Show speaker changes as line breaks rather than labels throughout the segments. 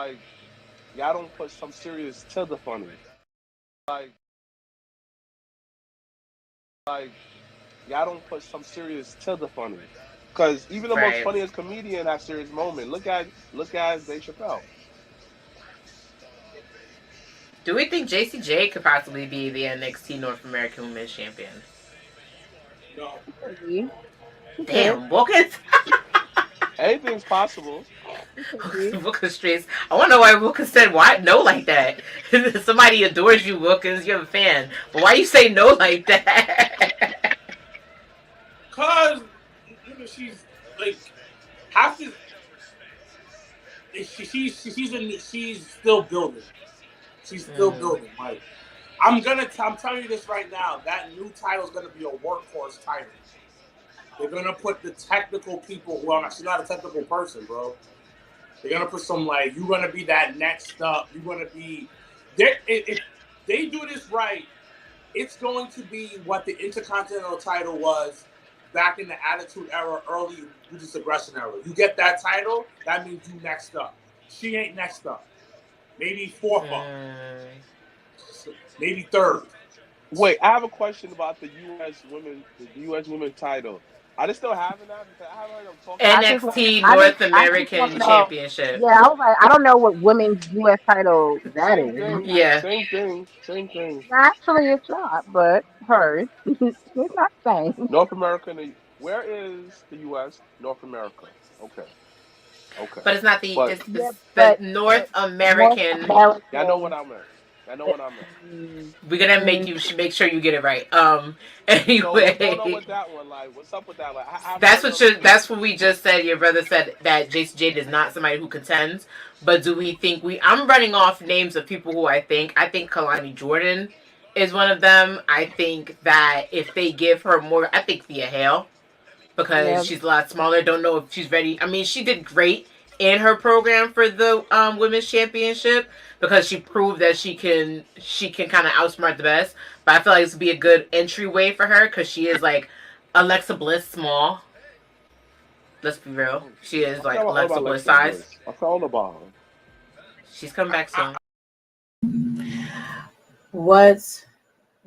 like, y'all don't put some serious tilde on it. Like, y'all don't put some serious tilde on it. Because even the most
Right.
funniest comedian has serious moment. Look at Dave Chappelle.
Do we think JCJ could possibly be the NXT North American Women's Champion?
No.
Damn, Wilkins.
Anything's possible.
Wilkins streets. I want to know why Wilkins said why no like that. Somebody adores you, Wilkins. You're a fan, but why you say no like that?
Cause she's like half the. She's still building. She's still building. Like I'm telling you this right now. That new title is gonna be a workhorse title. They're gonna put the technical people. Well, she's not a technical person, bro. They're gonna put some like you're gonna be that next up. You're gonna be. If they do this right, it's going to be what the Intercontinental title was back in the Attitude Era, early Ruthless Aggression era. You get that title, that means you next up. She ain't next up. Maybe fourth up. Maybe third.
Wait, I have a question about the U.S. women title. Are they still having that? Because I haven't heard them talking.
NXT North American Championship.
Yeah, I was like, I don't know what women's U.S. title that
Same
is.
thing.
Yeah.
Same thing.
Actually, it's not, but hers. It's not the same.
North America. Where is the U.S.? North America. Okay.
But it's not the.
But,
it's the North American.
I know what I meant.
We're gonna make sure you get it right. Anyway,
don't know what that one like. What's up with that? Like,
that's what we just said. Your brother said that Jason Jade is not somebody who contends. But do we think I'm running off names of people who I think Kalani Jordan is one of them. I think that if they give her more, I think Thea Hale, because she's a lot smaller. Don't know if she's ready. I mean, she did great in her program for the women's championship because she proved that she can kind of outsmart the best. But I feel like this would be a good entryway for her because she is like Alexa Bliss small. Let's be real. She is like Alexa Bliss size.
I found about her.
She's coming back soon.
What's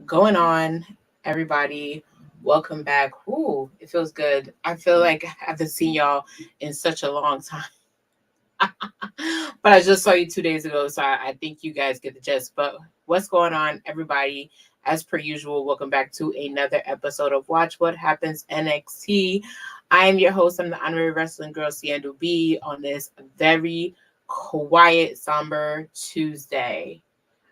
going on, everybody? Welcome back. Ooh, it feels good. I feel like I haven't seen y'all in such a long time. But I just saw you 2 days ago, so I think you guys get the gist. But what's going on, everybody? As per usual, welcome back to another episode of Watch What Happens NXT. I am your host. I'm the honorary wrestling girl, Seindole B, on this very quiet, somber Tuesday.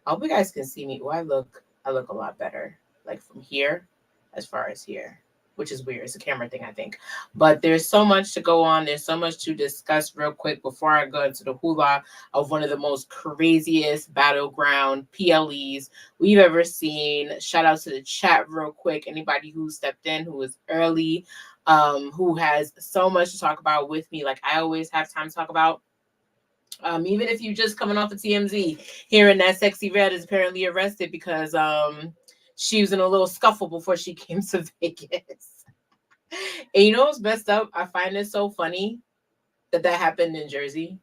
I hope you guys can see me. Oh, I look a lot better, like from here as far as here, which is weird. It's a camera thing, I think. But there's so much to go on. There's so much to discuss real quick before I go into the hula of one of the most craziest Battleground PLEs we've ever seen. Shout out to the chat real quick. Anybody who stepped in, who was early, who has so much to talk about with me. Like I always have time to talk about. Even if you just coming off of TMZ, hearing that Sexy Red is apparently arrested because she was in a little scuffle before she came to Vegas. And you know what's messed up? I find it so funny that happened in Jersey.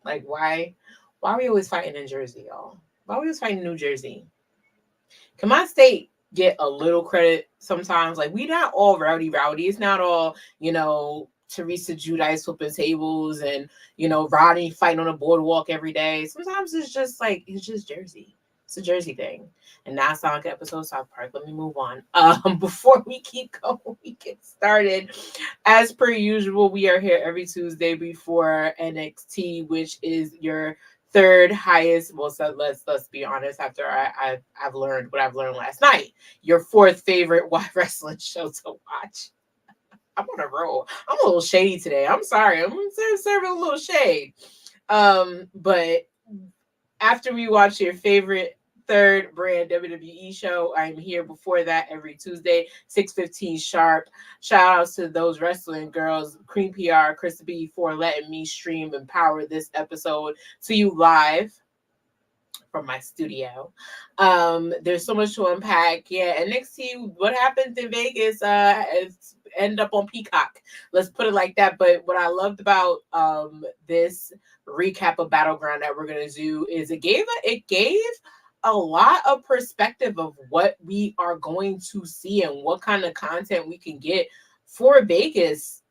Like, why are we always fighting in Jersey, y'all? Why are we always fighting in New Jersey? Can my state get a little credit sometimes? Like, we not all rowdy. It's not all, Teresa Giudice flipping tables and, Rodney fighting on a boardwalk every day. Sometimes it's just Jersey. It's a Jersey thing. And now it's not like an episode of South Park. Let me move on. Before we keep going, we get started. As per usual, we are here every Tuesday before NXT, which is your third highest. Well, so let's be honest. After I've learned what I've learned last night, your fourth favorite wrestling show to watch. I'm on a roll. I'm a little shady today. I'm sorry. I'm serving a little shade. But after we watch your favorite third brand WWE show, I'm here before that every Tuesday, 6:15 sharp. Shout outs to those wrestling girls, Cream PR, Chris B, for letting me stream and power this episode to you live from my studio. There's so much to unpack. Yeah, NXT, what happened in Vegas it's end up on Peacock. Let's put it like that. But what I loved about this recap of Battleground that we're gonna do is it gave a lot of perspective of what we are going to see and what kind of content we can get for Vegas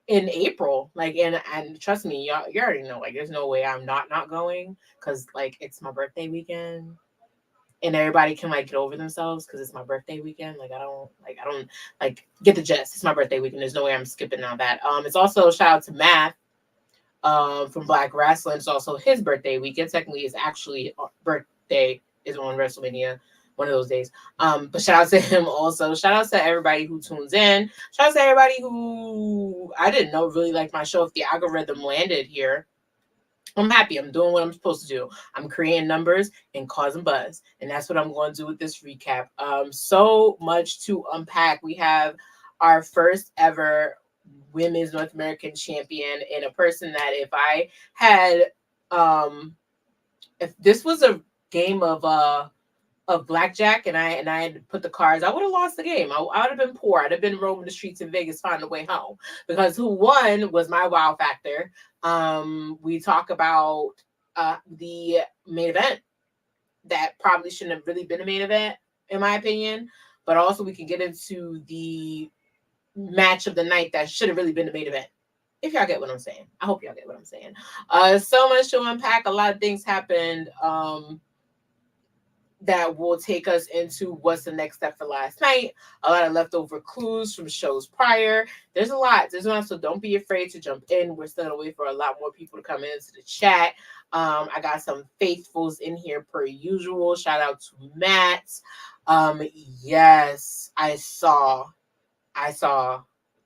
in April. Like, and trust me, y'all, you already know, like, there's no way I'm not going, because like it's my birthday weekend and everybody can like get over themselves because it's my birthday weekend. Like I don't get the gist. It's my birthday weekend. There's no way I'm skipping on that. It's also shout out to Matt from Black Wrestling. It's also his birthday weekend. Technically his actually birthday is on WrestleMania, one of those days. But shout out to him also. Shout out to everybody who tunes in. Shout out to everybody who I didn't know really liked my show. If the algorithm landed here, I'm happy. I'm doing what I'm supposed to do. I'm creating numbers and causing buzz. And that's what I'm going to do with this recap. So much to unpack. We have our first ever women's North American champion, and a person that if I had if this was a game of blackjack and I had to put the cards, I would have lost the game. I would have been poor. I'd have been roaming the streets in Vegas finding a way home, because who won was my wow factor. We talk about the main event that probably shouldn't have really been a main event, in my opinion, but also we can get into the match of the night that should have really been the main event. If y'all get what I'm saying. I hope y'all get what I'm saying. So much to unpack. A lot of things happened that will take us into what's the next step for last night. A lot of leftover clues from shows prior. There's a lot. So don't be afraid to jump in. We're still gonna wait for a lot more people to come into the chat. I got some faithfuls in here per usual. Shout out to Matt. Yes, I saw.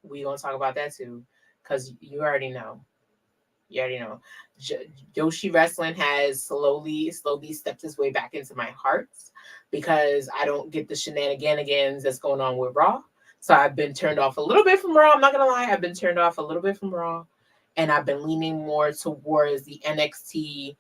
We gonna talk about that too, because you already know. Yoshi Wrestling has slowly stepped his way back into my heart, because I don't get the shenanigans that's going on with Raw. So I've been turned off a little bit from Raw. I'm not gonna lie, I've been turned off a little bit from Raw, and I've been leaning more towards the NXT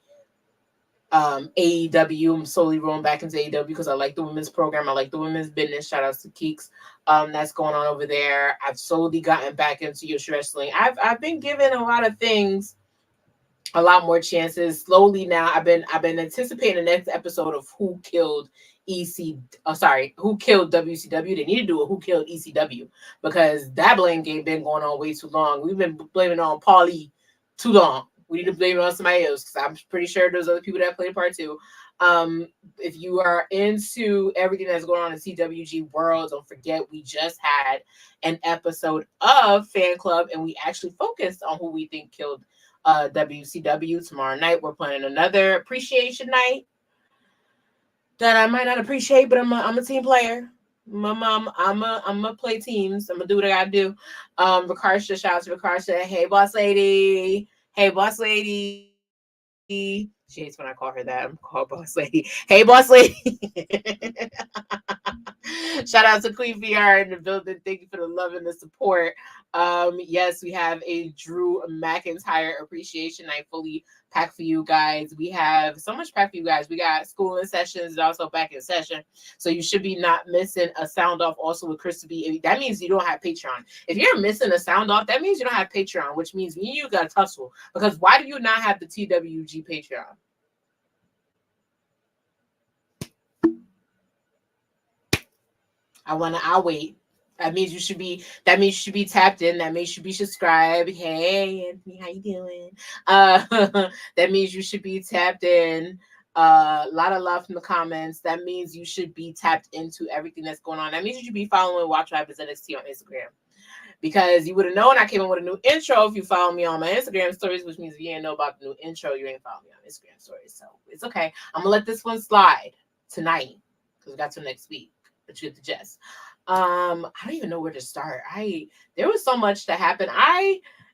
AEW. I'm slowly rolling back into AEW because I like the women's program. I like the women's business. Shout out to Keeks. That's going on over there. I've slowly gotten back into Yoshi Wrestling. I've been given a lot of things a lot more chances. Slowly now, I've been anticipating the next episode of Who Killed Who Killed WCW. They need to do a Who Killed ECW, because that blame game been going on way too long. We've been blaming on Paulie too long. We need to blame it on somebody else, because I'm pretty sure there's other people that played a part too. If you are into everything that's going on in CWG world, don't forget we just had an episode of Fan Club, and we actually focused on who we think killed WCW. Tomorrow night we're planning another appreciation night that I might not appreciate, but I'm a team player. I'm a play teams. I'm gonna do what I gotta do. Rikarsha, shout out to Rikarsha. Hey boss lady. She hates when I call her that. I'm called boss lady. Hey boss lady. Shout out to Queen VR in the building. Thank you for the love and the support. Yes, we have a Drew McIntyre appreciation night fully packed for you guys. We have so much packed for you guys. We got schooling sessions and also back in session. So you should be not missing a sound off also with Krista B. That means you don't have Patreon. If you're missing a sound off, that means you don't have Patreon, which means you got to tussle. Because why do you not have the TWG Patreon? I'll wait. That means you should be tapped in. That means you should be subscribed. Hey Anthony, how you doing? That means you should be tapped in. A lot of love from the comments. That means you should be tapped into everything that's going on. That means you should be following Watch What Happens NXT on Instagram. Because you would have known I came in with a new intro if you follow me on my Instagram stories, which means if you didn't know about the new intro, you ain't follow me on Instagram stories. So it's okay. I'm gonna let this one slide tonight because we got till next week. But you get the gist. I don't even know where to start. There was so much that happened.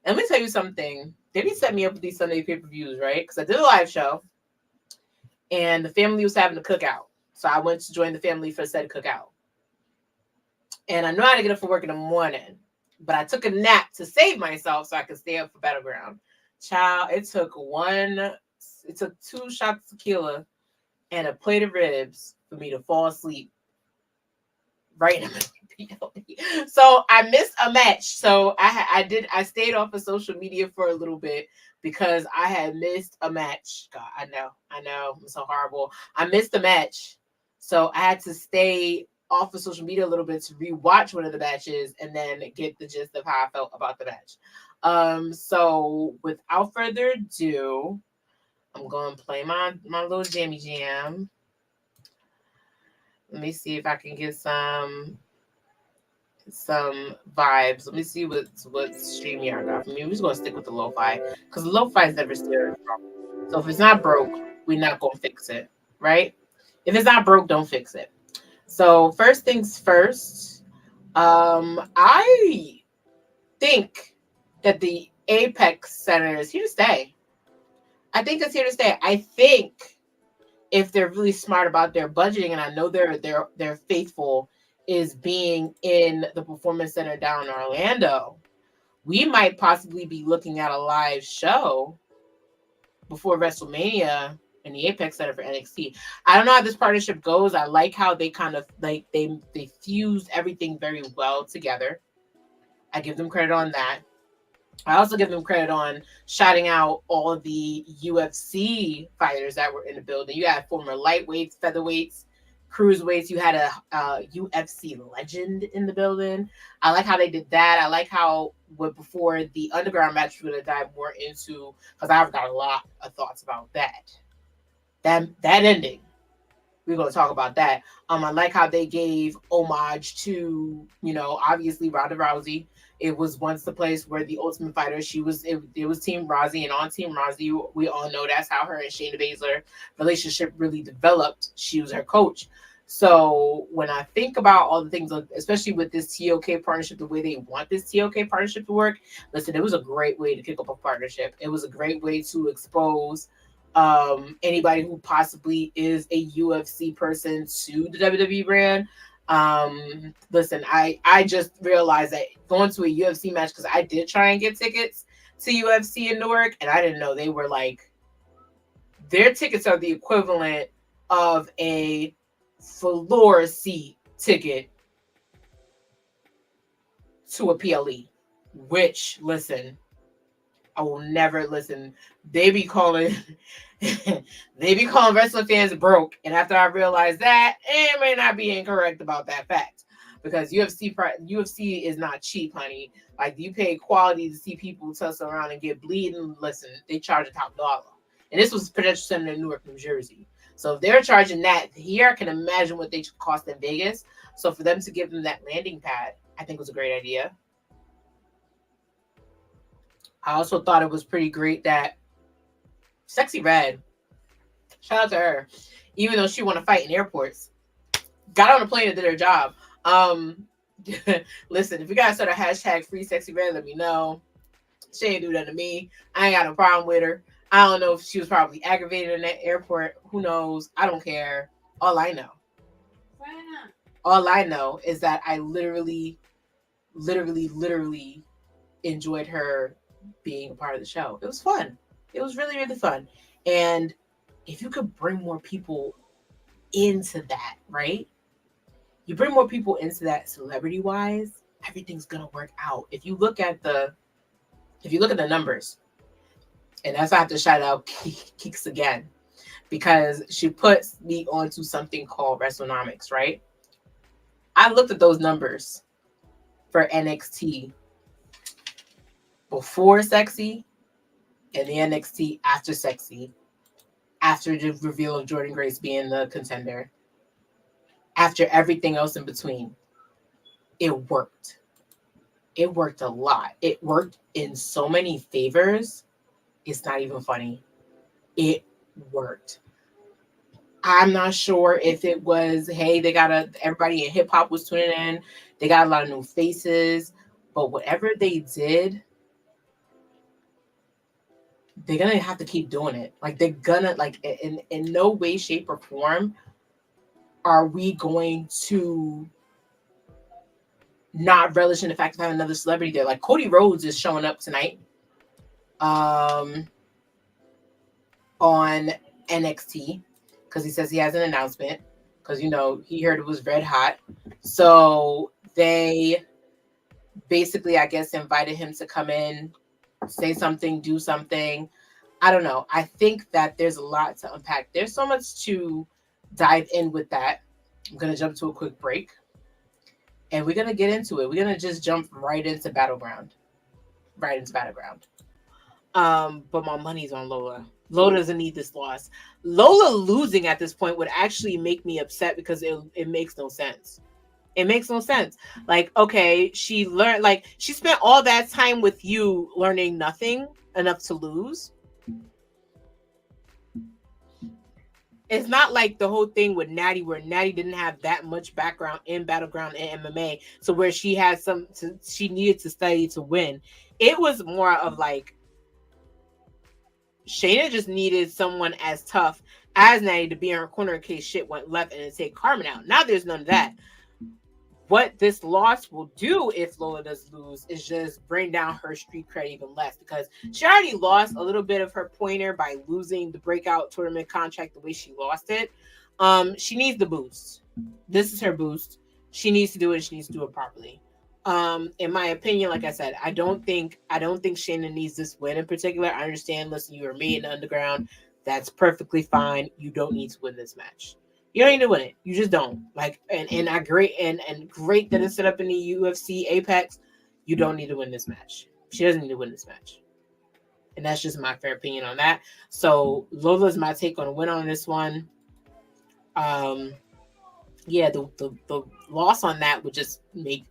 Let me tell you something. They set me up with these Sunday pay-per-views, right? Because I did a live show and the family was having a cookout. So I went to join the family for said cookout. And I know I had to get up for work in the morning, but I took a nap to save myself so I could stay up for Battleground. Child, it took 2 shots of tequila and a plate of ribs for me to fall asleep right in the middle of PLE. So I missed a match. So I stayed off of social media for a little bit because I had missed a match. God, I know, I'm so horrible. I missed the match, so I had to stay off of social media a little bit to rewatch one of the matches and then get the gist of how I felt about the match. So without further ado, I'm going to play my little jammy jam. Let me see if I can get some vibes. Let me see what StreamYard got for me. We're just gonna stick with the lo-fi because the lo-fi is never steering from. So if it's not broke, we're not gonna fix it, right? If it's not broke, don't fix it. So first things first, I think that the Apex Center is here to stay. I think it's here to stay. I think if they're really smart about their budgeting, and I know they're faithful, is being in the Performance Center down in Orlando, we might possibly be looking at a live show before WrestleMania in the Apex Center for NXT. I don't know how this partnership goes. I like how they kind of like they fused everything very well together. I give them credit on that. I also give them credit on shouting out all of the UFC fighters that were in the building. You had former lightweights, featherweights, cruiserweights. You had a UFC legend in the building. I like how they did that. I like how before the underground match we're going to dive more into, because I've got a lot of thoughts about that. That ending. We're going to talk about that. I like how they gave homage to, obviously Ronda Rousey. It was once the place where the Ultimate Fighter, it was Team Rousey, and on Team Rousey, we all know that's how her and Shayna Baszler relationship really developed. She was her coach. So when I think about all the things, especially with this TOK partnership, the way they want this TOK partnership to work, listen, it was a great way to kick up a partnership. It was a great way to expose anybody who possibly is a UFC person to the WWE brand. Listen, I just realized that going to a UFC match, because I did try and get tickets to UFC in Newark, and I didn't know they were like, their tickets are the equivalent of a floor seat ticket to a PLE, which, listen, I will never listen. They be calling wrestling fans broke. And after I realized that, it may not be incorrect about that fact. Because UFC is not cheap, honey. Like, you pay quality to see people tussle around and get bleeding. Listen, they charge a top dollar. And this was Prudential Center in Newark, New Jersey. So if they're charging that here, I can imagine what they cost in Vegas. So for them to give them that landing pad, I think was a great idea. I also thought it was pretty great that Sexy Red, shout out to her, even though she want to fight in airports, got on a plane and did her job. Listen, if you guys start a hashtag free Sexy Red, let me know. She ain't do that to me. I ain't got no problem with her. I don't know if she was probably aggravated in that airport. Who knows? I don't care. All I know is that I literally enjoyed her being a part of the show. It was fun. It was really, really fun. And if you could bring more people into that, right? You bring more people into that celebrity-wise, everything's gonna work out. If you look at the numbers, and that's why I have to shout out Keeks again, because she puts me onto something called WrestleNomics, right? I looked at those numbers for NXT before Sexy and the NXT after Sexy, after the reveal of Jordynne Grace being the contender, after everything else in between. It worked. It worked a lot. It worked in so many favors. It's not even funny. It worked. I'm not sure if it was, hey, everybody in hip hop was tuning in. They got a lot of new faces, but whatever they did, they're gonna have to keep doing it. Like, they're gonna, like, in no way, shape, or form are we going to not relish in the fact of having another celebrity there. Like, Cody Rhodes is showing up tonight on NXT. because he says he has an announcement because, you know, he heard it was red hot. So they basically, I guess, invited him to come in, say something, do something. I don't know. I think that there's a lot to unpack. There's so much to dive in with that. I'm going to jump to a quick break and we're going to get into it. We're going to just jump right into Battleground. But my money's on Lola. Lola doesn't need this loss. Lola losing at this point would actually make me upset because it makes no sense. It makes no sense. Like, okay, she learned, like, she spent all that time with you learning nothing enough to lose. It's not like the whole thing with Natty, where Natty didn't have that much background in Battleground and MMA, so where she had she needed to study to win. It was more of like Shayna just needed someone as tough as Natty to be in her corner in case shit went left and to take Carmen out. Now there's none of that. What this loss will do if Lola does lose is just bring down her street cred even less, because she already lost a little bit of her pointer by losing the breakout tournament contract the way she lost it. She needs the boost. This is her boost. She needs to do it. She needs to do it properly. In my opinion, like I said, I don't think Shayna needs this win in particular. I understand. Listen, you were made in the underground. That's perfectly fine. You don't need to win this match. You don't need to win it. You just don't. Like, and I great and great that it's set up in the UFC Apex. You don't need to win this match. She doesn't need to win this match. And that's just my fair opinion on that. So Lola's my take on a win on this one. Yeah, the loss on that would just make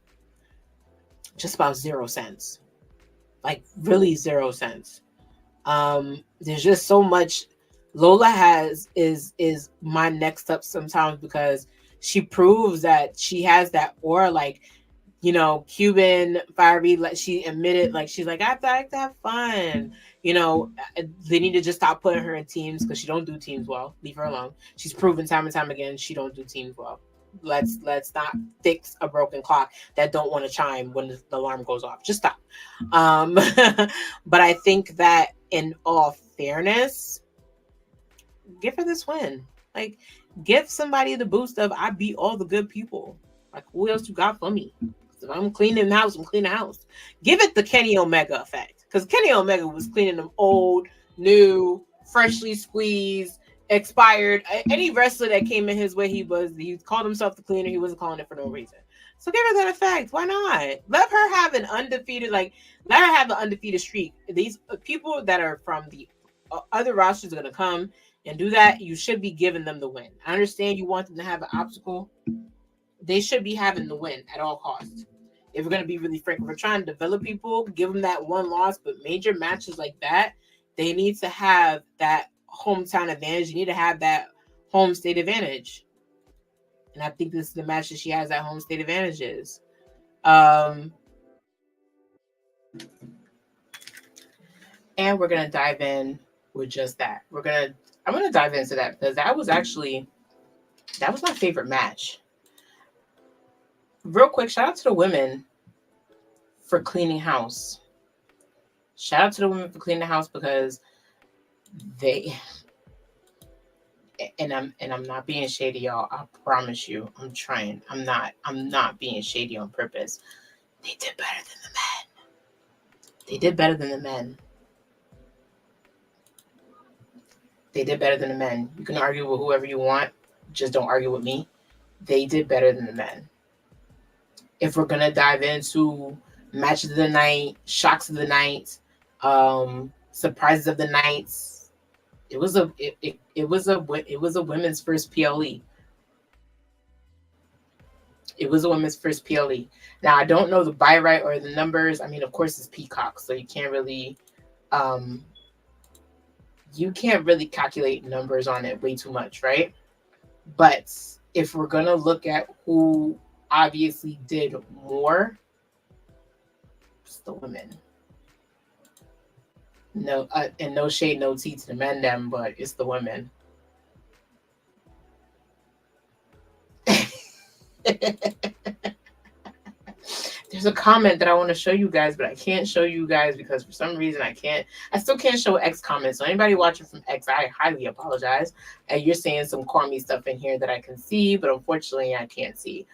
just about 0 cents. Like, really 0 cents. There's just so much Lola is my next up sometimes, because she proves that she has that aura, like, you know, Cuban fiery, like she admitted, like she's like, I like to have fun. You know, they need to just stop putting her in teams because she don't do teams well. Leave her alone. She's proven time and time again she don't do teams well. Let's not fix a broken clock that don't want to chime when the alarm goes off. Just stop. But I think that in all fairness, give her this win. Like, give somebody the boost of, I beat all the good people. Like, who else you got for me? If I'm cleaning the house, I'm cleaning the house. Give it the Kenny Omega effect. Because Kenny Omega was cleaning them old, new, freshly squeezed, expired. Any wrestler that came in his way, he called himself the cleaner. He wasn't calling it for no reason. So give her that effect. Why not? Let her have an undefeated, let her have an undefeated streak. These people that are from the other rosters are going to come and do that. You should be giving them the win. I understand you want them to have an obstacle. They should be having the win at all costs. If we're going to be really frank, if we're trying to develop people, give them that one loss, but major matches like that, they need to have that hometown advantage. You need to have that home state advantage. And I think this is the match that she has that home state advantage is. And we're going to dive in with just that. I'm going to dive into that because that was my favorite match. Real quick, shout out to the women for cleaning house. Shout out to the women for cleaning the house, because they, and I'm not being shady, y'all. I promise you, I'm trying. I'm not being shady on purpose. They did better than the men. They did better than the men. They did better than the men. You can argue with whoever you want. Just don't argue with me. They did better than the men. If we're going to dive into matches of the night, shocks of the night, surprises of the nights, it was a women's first PLE. It was a women's first PLE. Now, I don't know the buy right or the numbers. I mean, of course, it's Peacock, so you can't really calculate numbers on it way too much, right? But if we're going to look at who obviously did more, it's the women. No, and no shade, no tea to the men, them, but it's the women. They're There's a comment that I want to show you guys, but I can't show you guys because for some reason I still can't show X comments. So anybody watching from X, I highly apologize. And you're saying some corny stuff in here that I can see, but unfortunately I can't see.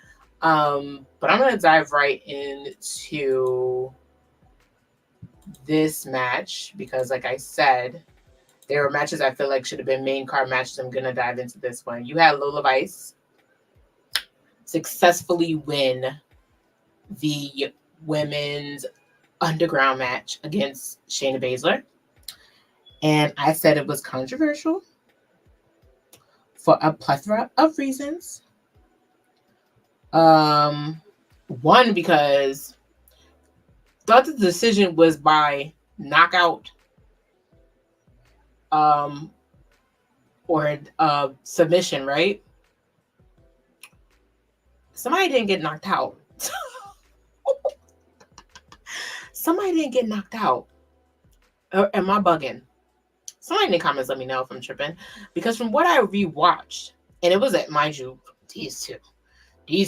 But I'm going to dive right into this match because like I said, there were matches I feel like should have been main card matches. I'm going to dive into this one. You had Lola Vice successfully win the women's underground match against Shayna Baszler. And I said it was controversial for a plethora of reasons. One, because I thought the decision was by knockout or submission, right? Somebody didn't get knocked out. Somebody didn't get knocked out. Or am I bugging? Somebody in the comments let me know if I'm tripping. Because from what I rewatched, and it was at, mind you, these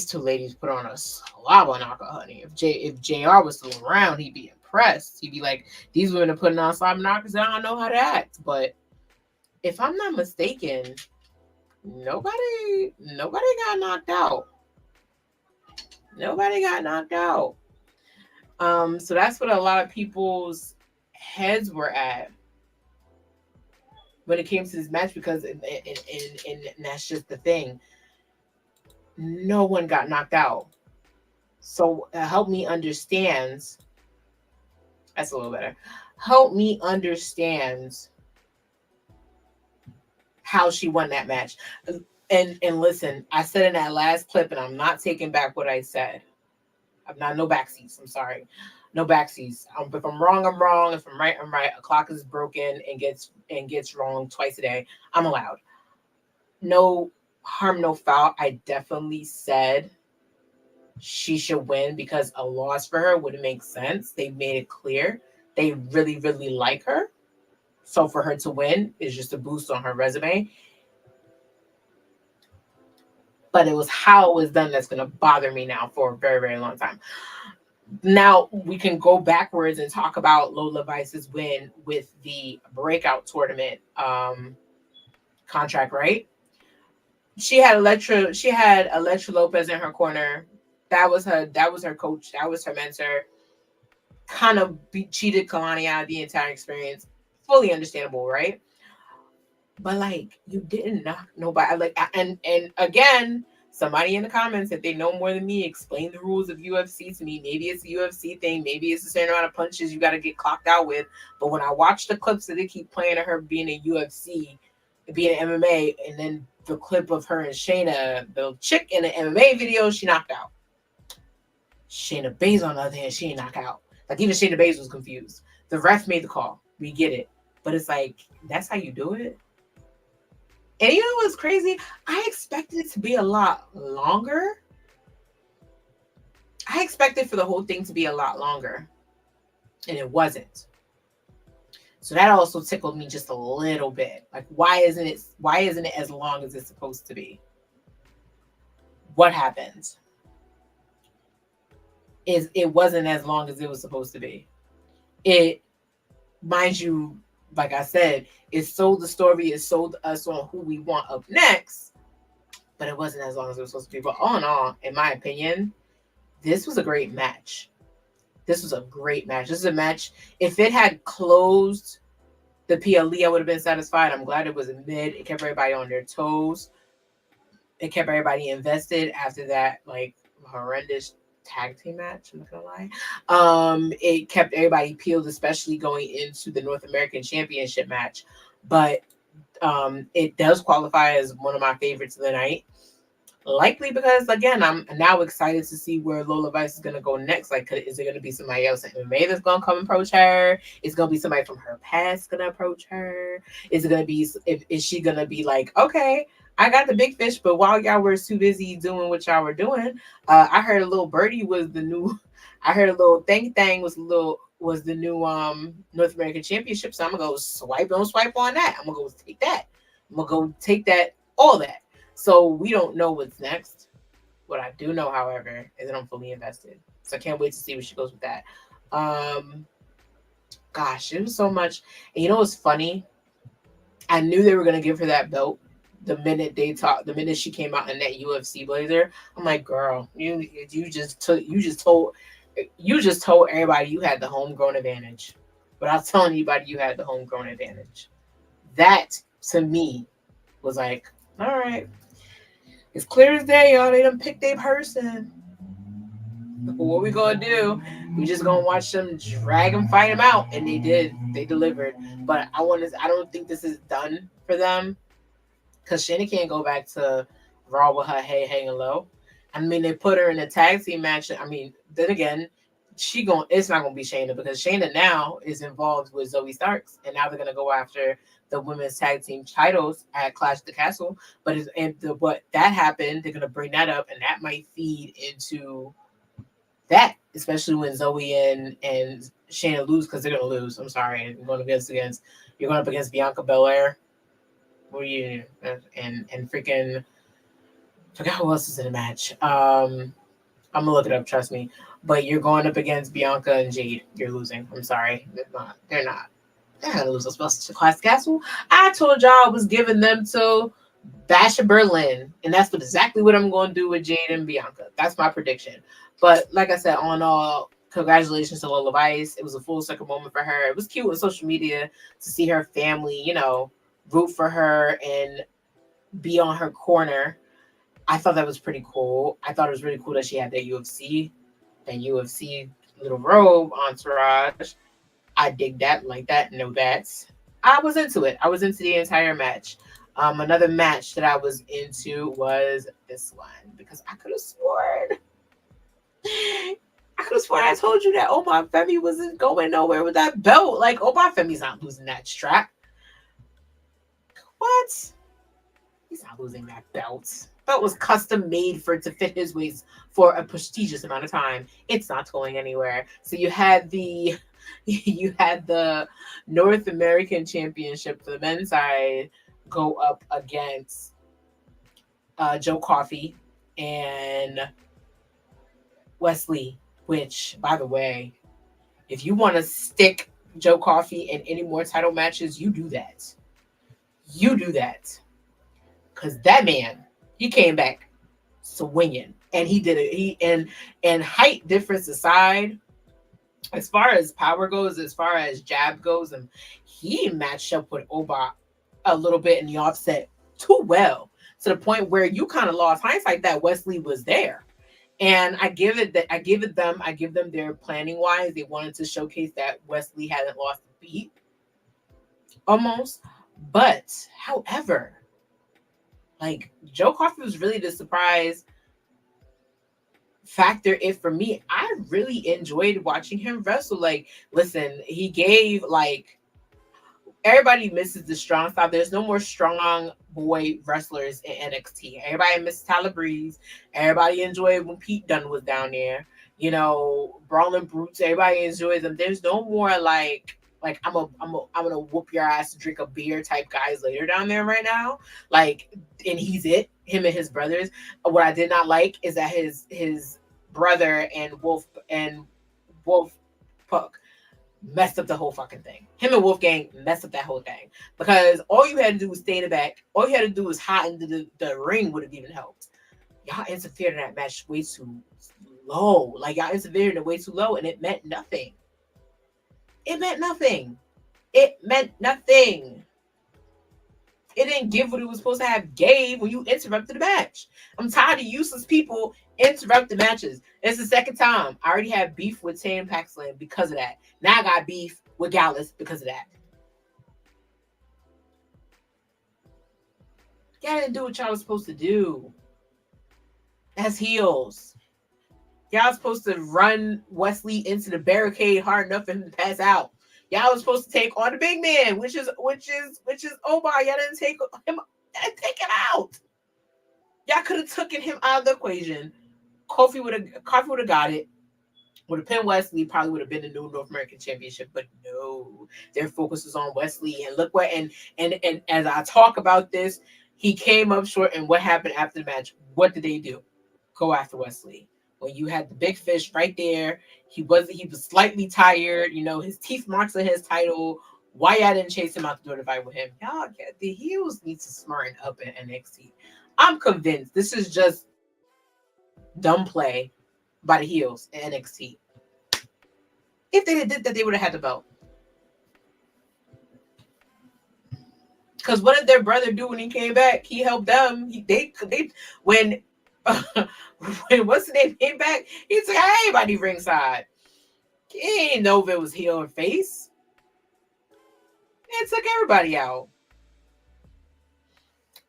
two ladies put on a slobber knocker, honey. If JR was still around, he'd be impressed. He'd be like, these women are putting on slobber knockers, I don't know how to act. But if I'm not mistaken, nobody got knocked out. Nobody got knocked out. So that's what a lot of people's heads were at when it came to this match, because and that's just the thing. No one got knocked out. So help me understand. That's a little better. Help me understand how she won that match. And listen, I said in that last clip, and I'm not taking back what I said. I'm not no backseats. I'm sorry. No backseats. If I'm wrong, I'm wrong. If I'm right, I'm right. A clock is broken and gets wrong twice a day. I'm allowed. No harm, no foul. I definitely said she should win because a loss for her wouldn't make sense. They made it clear. They really, really like her. So for her to win is just a boost on her resume. But it was how it was done that's going to bother me now for a very, very long time. Now we can go backwards and talk about Lola Vice's win with the breakout tournament contract, right? She had Electra Lopez in her corner. That was her coach. That was her mentor. Kind of cheated Kalani out of the entire experience. Fully understandable, right? But like, you didn't knock nobody. Like, and again, somebody in the comments, if they know more than me, explain the rules of UFC to me. Maybe it's a UFC thing. Maybe it's a certain amount of punches you got to get clocked out with. But when I watch the clips that they keep playing of her being in UFC, being in MMA, and then the clip of her and Shayna, the chick in the MMA video, she knocked out. Shayna Baszler, on the other hand, she ain't knocked out. Like, even Shayna Baszler was confused. The ref made the call. We get it. But it's like, that's how you do it? And you know what's crazy? I expected it to be a lot longer. I expected for the whole thing to be a lot longer. And it wasn't. So that also tickled me just a little bit. Like, why isn't it as long as it's supposed to be? What happened? It wasn't as long as it was supposed to be. It, mind you, like I said, it sold the story, it sold us on who we want up next, but it wasn't as long as it was supposed to be. But all in all, in my opinion, this was a great match. This was a great match. This is a match. If it had closed the PLE, I would have been satisfied. I'm glad it was in mid. It kept everybody on their toes. It kept everybody invested after that, like, horrendous tag team match. I'm not gonna lie. It kept everybody peeled, especially going into the North American Championship match. But it does qualify as one of my favorites of the night. Likely because, again, I'm now excited to see where Lola Vice is going to go next. Like, is it going to be somebody else in MMA that's going to come approach her? Is it going to be somebody from her past going to approach her? Is it going to be, is she going to be like, okay, I got the big fish, but while y'all were too busy doing what y'all were doing, I heard a little birdie was the new, I heard a little thing was the new North American Championship. So I'm going to go swipe on that. I'm going to go take that, all that. So we don't know what's next. What I do know, however, is that I'm fully invested. So I can't wait to see where she goes with that. Gosh, it was so much. And you know what's funny? I knew they were gonna give her that belt the minute the minute she came out in that UFC blazer. I'm like, girl, you just told everybody you had the homegrown advantage, without telling anybody you had the homegrown advantage. That to me was like, all right, it's clear as day, y'all. They done picked their person. What we gonna do? We just gonna watch them drag them, fight them out, and they did. They delivered. But I don't think this is done for them, because Shayna can't go back to Raw with her head hanging low. I mean, they put her in a tag team match. I mean, then again, it's not gonna be Shayna, because Shayna now is involved with Zoe Starks, and now they're gonna go after the women's tag team titles at Clash of the Castle. But what that happened, they're gonna bring that up, and that might feed into that, especially when Zoe and Shayna lose, because they're gonna lose. I'm sorry, you're going up against Bianca Belair. What are you and freaking forgot who else is in the match. I'm gonna look it up, trust me. But you're going up against Bianca and Jade. You're losing. I'm sorry, they're not gonna lose to Clash Castle. I told y'all I was giving them to Basha Berlin, and that's exactly what I'm going to do with Jade and Bianca. That's my prediction. But like I said, all in all, congratulations to Lola Vice. It was a full circle moment for her. It was cute on social media to see her family, root for her and be on her corner. I thought that was pretty cool. I thought it was really cool that she had that UFC little robe entourage. I dig that, like that, know that. I was into it. I was into the entire match. Another match that I was into was this one, because I could have sworn I told you that Omar Femi wasn't going nowhere with that belt. Like, Omar Femi's not losing that strap. What? He's not losing that belt. Belt was custom made to fit his waist for a prestigious amount of time. It's not going anywhere. So you had the North American Championship for the men's side go up against Joe Coffey and Wesley, which, by the way, if you want to stick Joe Coffey in any more title matches, you do that. Because that man, he came back swinging, and he did it. And height difference aside, as far as power goes, as far as jab goes, and he matched up with Oba a little bit in the offset too well, to the point where you kind of lost hindsight that Wesley was there. And I give them their planning wise. They wanted to showcase that Wesley hadn't lost a beat almost. But however, like, Joe Coffey was really the surprise factor. If for me, I really enjoyed watching him wrestle. Like, listen, he gave, like, everybody misses the strong style. There's no more strong boy wrestlers in NXT. Everybody misses Tyler Breeze. Everybody enjoyed when Pete Dunne was down there. Brawling Brutes. Everybody enjoys them. There's no more like I'm gonna whoop your ass and drink a beer type guys later down there right now. Like, and he's him and his brothers. What I did not like is that his brother and Wolf Puck messed up the whole fucking thing. Him and Wolfgang messed up that whole thing, because all you had to do was stay in the back. All you had to do was hide into the ring would have even helped. Y'all interfered in that match way too low. Like, y'all interfered in it way too low, and it meant nothing. It meant nothing. It didn't give what it was supposed to have gave when you interrupted the match. I'm tired of useless people interrupting matches. It's the second time. I already had beef with Tay and Paxland because of that. Now I got beef with Gallus because of that. Y'all didn't do what y'all was supposed to do as heels. Y'all was supposed to run Wesley into the barricade hard enough for him to pass out. Y'all was supposed to take on the big man, which is Omar. Y'all didn't take him out. Y'all could have taken him out of the equation. Kofi would have got it. Would have pinned Wesley, probably would have been the new North American Championship, but no, their focus was on Wesley. And look what, and as I talk about this, he came up short. And what happened after the match? What did they do? go after Wesley. When you had the big fish right there, he was slightly tired. You know, his teeth marks on his title. Why y'all didn't chase him out the door to fight with him? Y'all, the heels need to smarten up in NXT. I'm convinced this is just dumb play by the heels in NXT. If they did that, they would have had the belt. Because what did their brother do when he came back? He helped them. When what's the name came back, he took everybody ringside. He didn't know if it was heel or face. It took everybody out.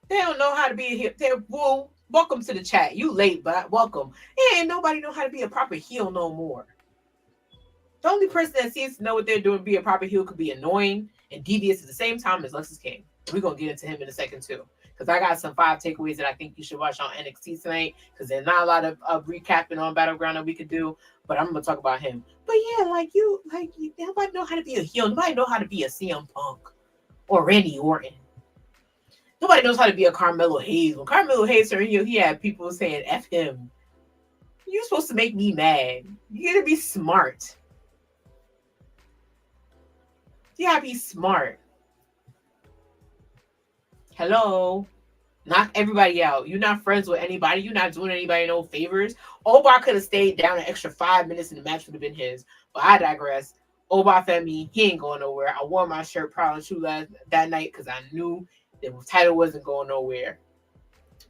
They don't know how to be a heel. Well, welcome to the chat. You late, but welcome. Ain't nobody know how to be a proper heel no more. The only person that seems to know what they're doing, be a proper heel, could be annoying and devious at the same time as Lexus King. We're going to get into him in a second, too. Because I got some 5 takeaways that I think you should watch on NXT tonight. Because there's not a lot of recapping on Battleground that we could do. But I'm going to talk about him. But yeah, nobody know how to be a heel. Nobody know how to be a CM Punk or Randy Orton. Nobody knows how to be a Carmelo Hayes. When Carmelo Hayes turned heel, he had people saying, F him. You're supposed to make me mad. You got to be smart. You got to be smart. Hello. Knock everybody out. You're not friends with anybody. You're not doing anybody no favors. Obar could have stayed down an extra 5 minutes and the match would have been his. But I digress. Obar Femi, he ain't going nowhere. I wore my shirt proud and true that night because I knew the title wasn't going nowhere.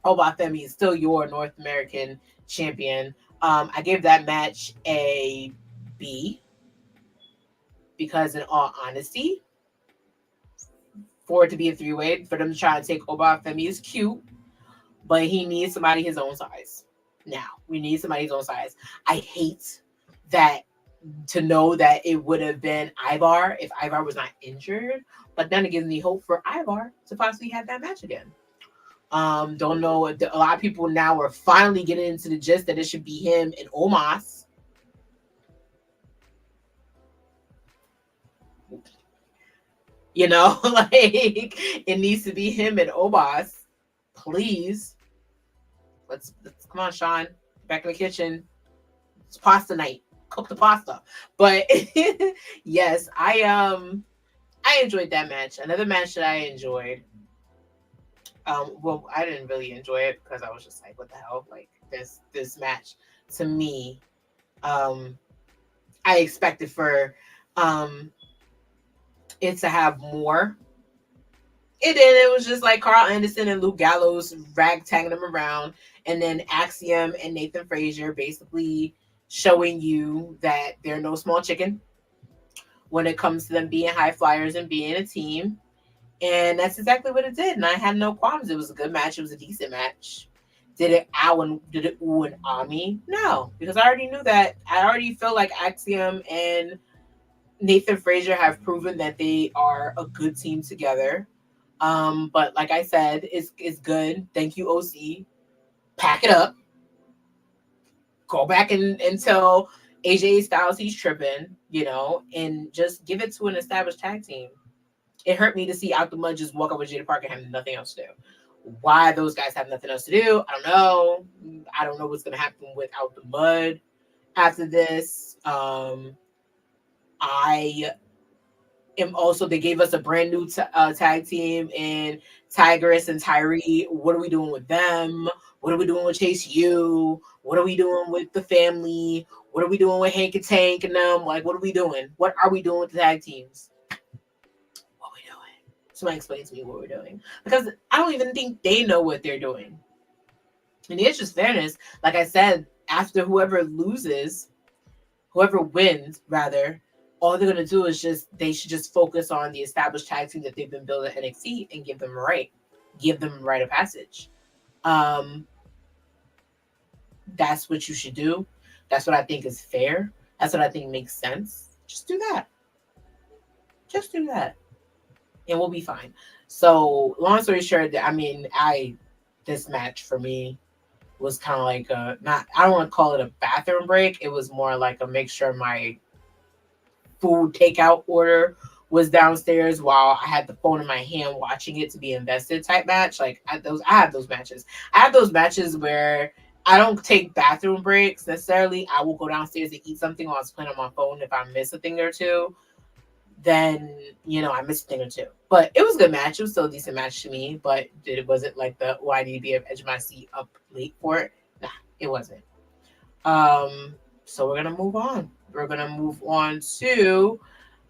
Obar Femi is still your North American champion. I gave that match a B because in all honesty, for it to be a 3-way, for them to try to take Oba Femi is cute, but he needs somebody his own size. Now, we need somebody his own size. I hate that to know that it would have been Ivar if Ivar was not injured, but then it gives me hope for Ivar to possibly have that match again. Don't know. A lot of people now are finally getting into the gist that it should be him and Omos. You know, like it needs to be him and Omos. Please. Let's come on, Sean. Back in the kitchen. It's pasta night. Cook the pasta. But yes, I enjoyed that match. Another match that I enjoyed. Well, I didn't really enjoy it because I was just like, what the hell? Like this match to me, I expected for it to have more. It was just like Carl Anderson and Luke Gallows ragtagging them around, and then Axiom and Nathan Frazier basically showing you that they're no small chicken when it comes to them being high flyers and being a team. And that's exactly what it did. And I had no qualms. It was a good match. It was a decent match. Did it ooh and ah me? No, because I already knew that. I already feel like Axiom and Nathan Frazier have proven that they are a good team together. But like I said, it's good. Thank you, OC. Pack it up. Go back and tell AJ Styles he's tripping, you know, and just give it to an established tag team. It hurt me to see Out the Mud just walk up with Jada Parker and have nothing else to do. Why those guys have nothing else to do, I don't know. I don't know what's going to happen with Out the Mud after this. I am also, they gave us a brand new tag team in Tigress and Tyree. What are we doing with them? What are we doing with Chase U? What are we doing with the family? What are we doing with Hank and Tank and them? Like, what are we doing? What are we doing with the tag teams? What are we doing? Somebody explain to me what we're doing. Because I don't even think they know what they're doing. And it's just fairness. Like I said, after whoever wins, rather, all they're going to do is they should just focus on the established tag team that they've been building at NXT and give them a rite of passage. That's what you should do. That's what I think is fair. That's what I think makes sense. Just do that. Just do that. And we'll be fine. So long story short, I mean, this match for me was kind of like I don't want to call it a bathroom break. It was more like a make sure my food takeout order was downstairs while I had the phone in my hand watching it to be invested type match. Like I have those matches. I have those matches where I don't take bathroom breaks necessarily. I will go downstairs and eat something while I was playing on my phone. If I miss a thing or two, then I missed a thing or two. But it was a good match. It was still a decent match to me. But it wasn't like I need to be at the edge of my seat up late for it. Nah, it wasn't. So we're gonna move on. We're gonna move on to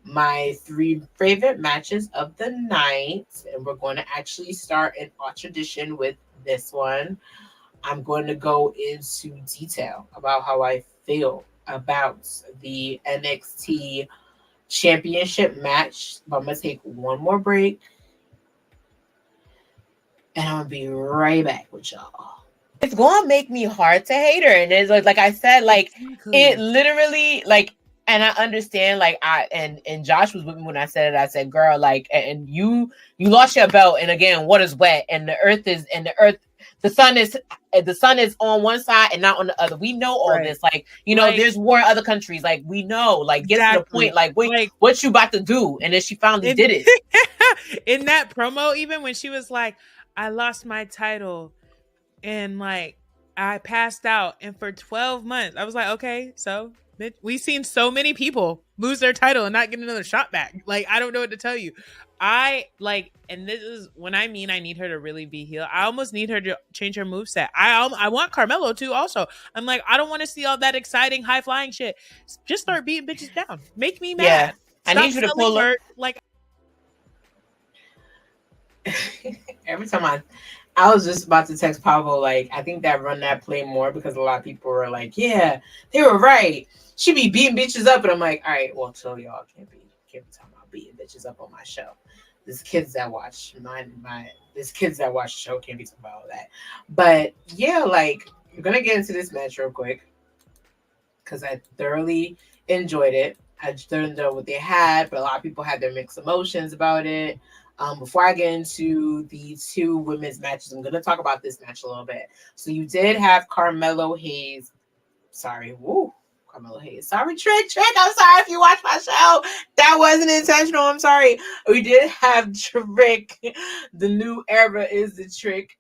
my 3 favorite matches of the night, and we're going to actually start in our tradition with this one. I'm going to go into detail about how I feel about the NXT Championship match. But I'm going to take one more break, and I'm going to be right back with y'all. It's going to make me hard to hate her. And it's like I said, like, it literally, like, and I understand, like, and Josh was with me when I said it. I said, girl, like, and you lost your belt. And again, what is wet? And the sun is on one side and not on the other. We know all this. Like, there's war in other countries. Like, we know, like, get to the point. Like, wait, like, what you about to do? And then she finally did it.
In that promo, even when she was like, I lost my title and like I passed out, and for 12 months, I was like, okay, so we've seen so many people lose their title and not get another shot back. Like, I don't know what to tell you. And this is when I mean I need her to really be heel. I almost need her to change her moveset. I want Carmelo to also. I'm like, I don't want to see all that exciting high flying shit. Just start beating bitches down. Make me mad.
Yeah.
Stop,
I need you to pull up.
Like,
every time I was just about to text Pablo, like, I think that run that play more because a lot of people were like, yeah, they were right. She be beating bitches up. And I'm like, all right, well, so y'all can't be talking about beating bitches up on my show. There's kids that watch there's kids that watch the show, can't be talking about all that. But yeah, like, we're gonna get into this match real quick because I thoroughly enjoyed it. I just didn't know what they had, but a lot of people had their mixed emotions about it. Before I get into the 2 women's matches, I'm going to talk about this match a little bit. So you did have Carmelo Hayes. Sorry. Woo. Carmelo Hayes. Sorry, Trick. I'm sorry if you watch my show. That wasn't intentional. I'm sorry. We did have Trick. The new era is the Trick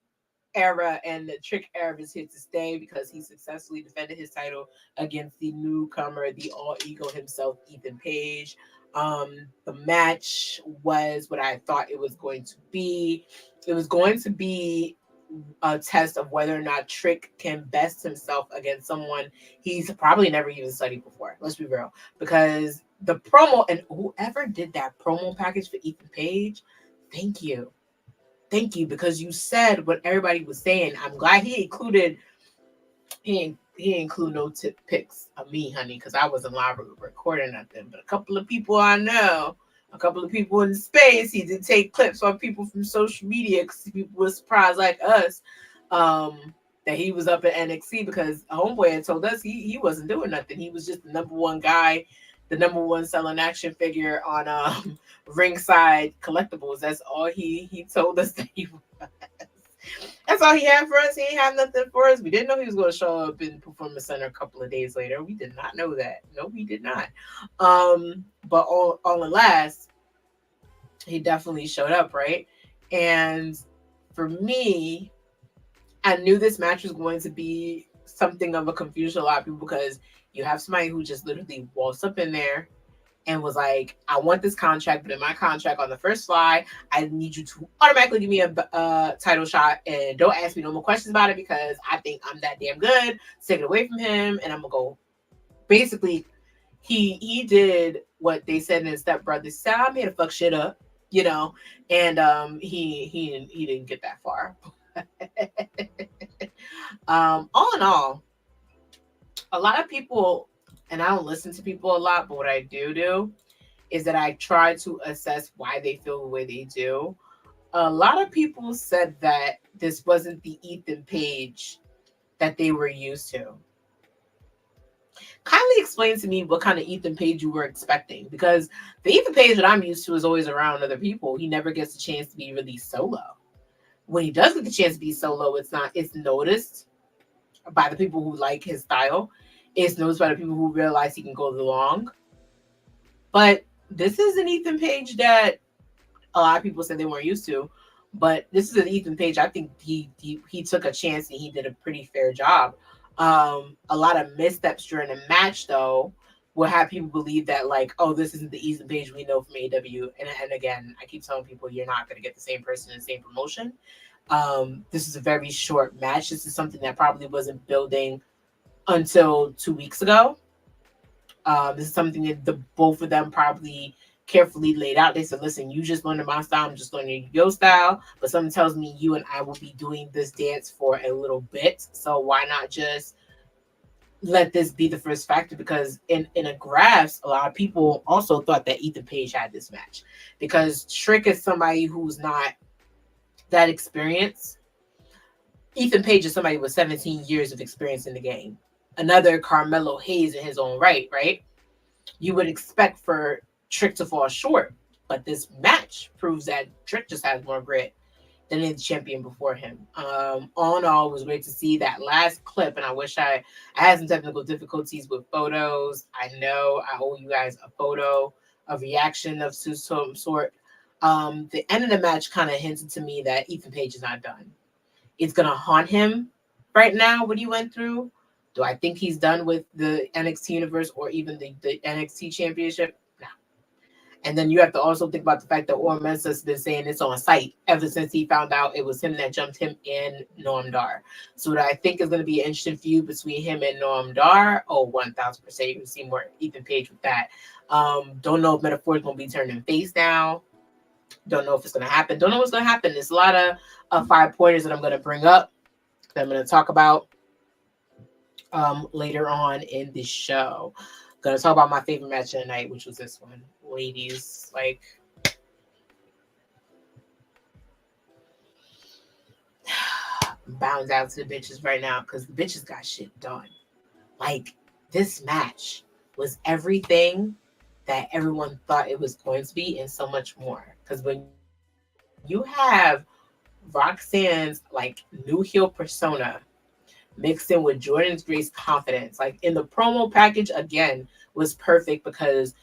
era, and the Trick era is here to stay because he successfully defended his title against the newcomer, the all ego himself, Ethan Page. The match was what I thought it was going to be. It was going to be a test of whether or not Trick can best himself against someone he's probably never even studied before. Let's be real. Because the promo, and whoever did that promo package for Ethan Page, thank you. Thank you, because you said what everybody was saying. I'm glad he included no tip pics of me, honey, because I wasn't live recording nothing. But a couple of people I know, a couple of people in space, he did take clips on people from social media because people were surprised like us that he was up at NXT, because homeboy had told us he wasn't doing nothing. He was just the number one guy, the number one selling action figure on Ringside Collectibles. That's all he told us that he was. That's all he had for us. He ain't have nothing for us. We didn't know he was going to show up in Performance Center a couple of days later. We did not know that. No, we did not. But all in last, he definitely showed up, right? And for me, I knew this match was going to be something of a confusion to a lot of people, because you have somebody who just literally waltzed up in there and was like, I want this contract, but in my contract on the first fly, I need you to automatically give me a title shot, and don't ask me no more questions about it because I think I'm that damn good. Take it away from him, and I'm gonna go. Basically, he did what they said in his Step Brothers said, I'm here to fuck shit up, and he didn't get that far. All in all, a lot of people, and I don't listen to people a lot, but what I do is that I try to assess why they feel the way they do. A lot of people said that this wasn't the Ethan Page that they were used to. Kindly explain to me what kind of Ethan Page you were expecting, because the Ethan Page that I'm used to is always around other people. He never gets a chance to be released solo. When he does get the chance to be solo, it's noticed by the people who like his style. It's noticed by the people who realize he can go long. But this is an Ethan Page that a lot of people said they weren't used to. But this is an Ethan Page. I think he took a chance and he did a pretty fair job. A lot of missteps during the match, though, will have people believe that, like, oh, this isn't the Ethan Page we know from AEW. And again, I keep telling people you're not going to get the same person in the same promotion. This is a very short match. This is something that probably wasn't building until 2 weeks ago. This is something that the both of them probably carefully laid out. They said, listen, you just learned my style, I'm just learning your style, but something tells me you and I will be doing this dance for a little bit, so why not just let this be the first factor? Because in a graphs, a lot of people also thought that Ethan Page had this match, because Trick is somebody who's not that experienced. Ethan Page is somebody with 17 years of experience in the game. Another Carmelo Hayes in his own right? You would expect for Trick to fall short, but this match proves that Trick just has more grit than the champion before him. All in all, it was great to see that last clip, and I wish I had some technical difficulties with photos. I know I owe you guys a photo, a reaction of some sort. The end of the match kind of hinted to me that Ethan Page is not done. It's going to haunt him right now, what he went through. Do I think he's done with the NXT universe or even the NXT championship? No. And then you have to also think about the fact that Orr Mensah's been saying it's on site ever since he found out it was him that jumped him and Noam Dar. So what I think is going to be an interesting feud between him and Noam Dar. Oh, 1,000%. You can see more Ethan Page with that. Don't know if Metaphor is going to be turning face now. Don't know if it's going to happen. Don't know what's going to happen. There's a lot of 5 pointers that I'm going to bring up that I'm going to talk about later on in the show. Gonna talk about my favorite match of the night, which was this one. Ladies, like, bound out to the bitches right now because the bitches got shit done. Like, this match was everything that everyone thought it was going to be and so much more. Because when you have Roxanne's like new heel persona mixed in with Jordan's Grace confidence, like in the promo package again was perfect, because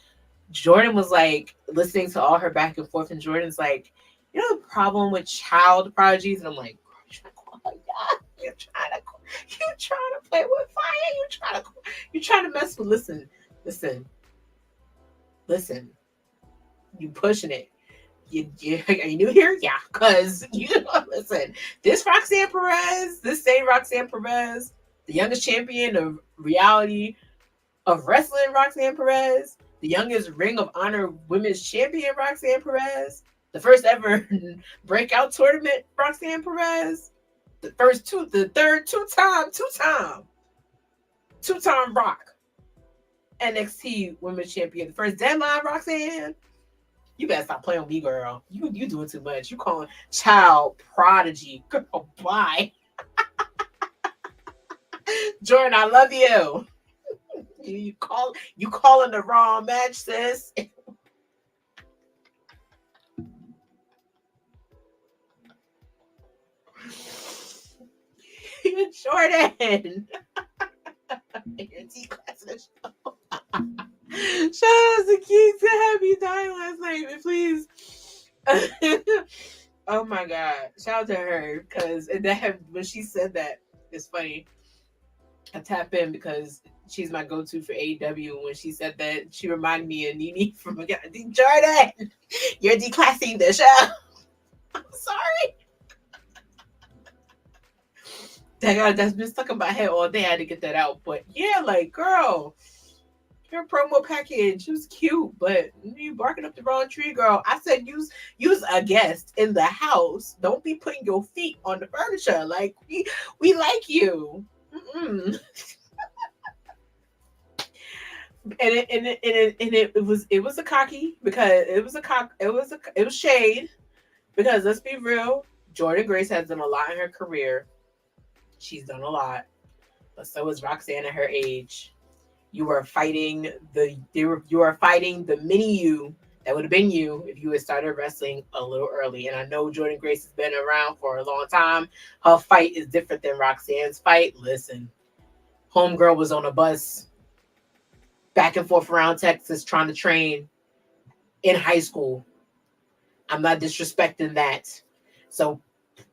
Jordan was like listening to all her back and forth, and Jordan's like, you know the problem with child prodigies? And I'm like, you're trying to play with fire, you're trying to mess with, listen, you pushing it. Are you new here? Yeah, because listen, this same Roxanne Perez, the youngest champion of reality of wrestling, Roxanne Perez, the youngest Ring of Honor Women's Champion, Roxanne Perez, the first ever breakout tournament, Roxanne Perez, the third two-time Rock NXT Women's Champion, the first deadline, Roxanne. You better stop playing with me, girl. You doing too much. You calling child prodigy. Girl, bye. Jordan, I love you. You calling the wrong match, sis. Jordan. You're D-class of the show. Shout out to Keith to have me die last night, please. Oh my god. Shout out to her, because when she said that, it's funny. I tap in because she's my go-to for AEW. When she said that, she reminded me of Nene from Jordan. You're declassing the show. I'm sorry. That's been stuck in my head all day. I had to get that out. But yeah, like, girl, your promo package was cute, but you barking up the wrong tree, girl. I said use a guest in the house. Don't be putting your feet on the furniture. Like, we like you. Mm-mm. It was a cocky, because it was shade, because let's be real, Jordan Grace has done a lot in her career. She's done a lot, but so is Roxanne at her age. You are fighting the mini you that would have been you if you had started wrestling a little early. And I know Jordan Grace has been around for a long time. Her fight is different than Roxanne's fight. Listen, homegirl was on a bus back and forth around Texas trying to train in high school. I'm not disrespecting that. So,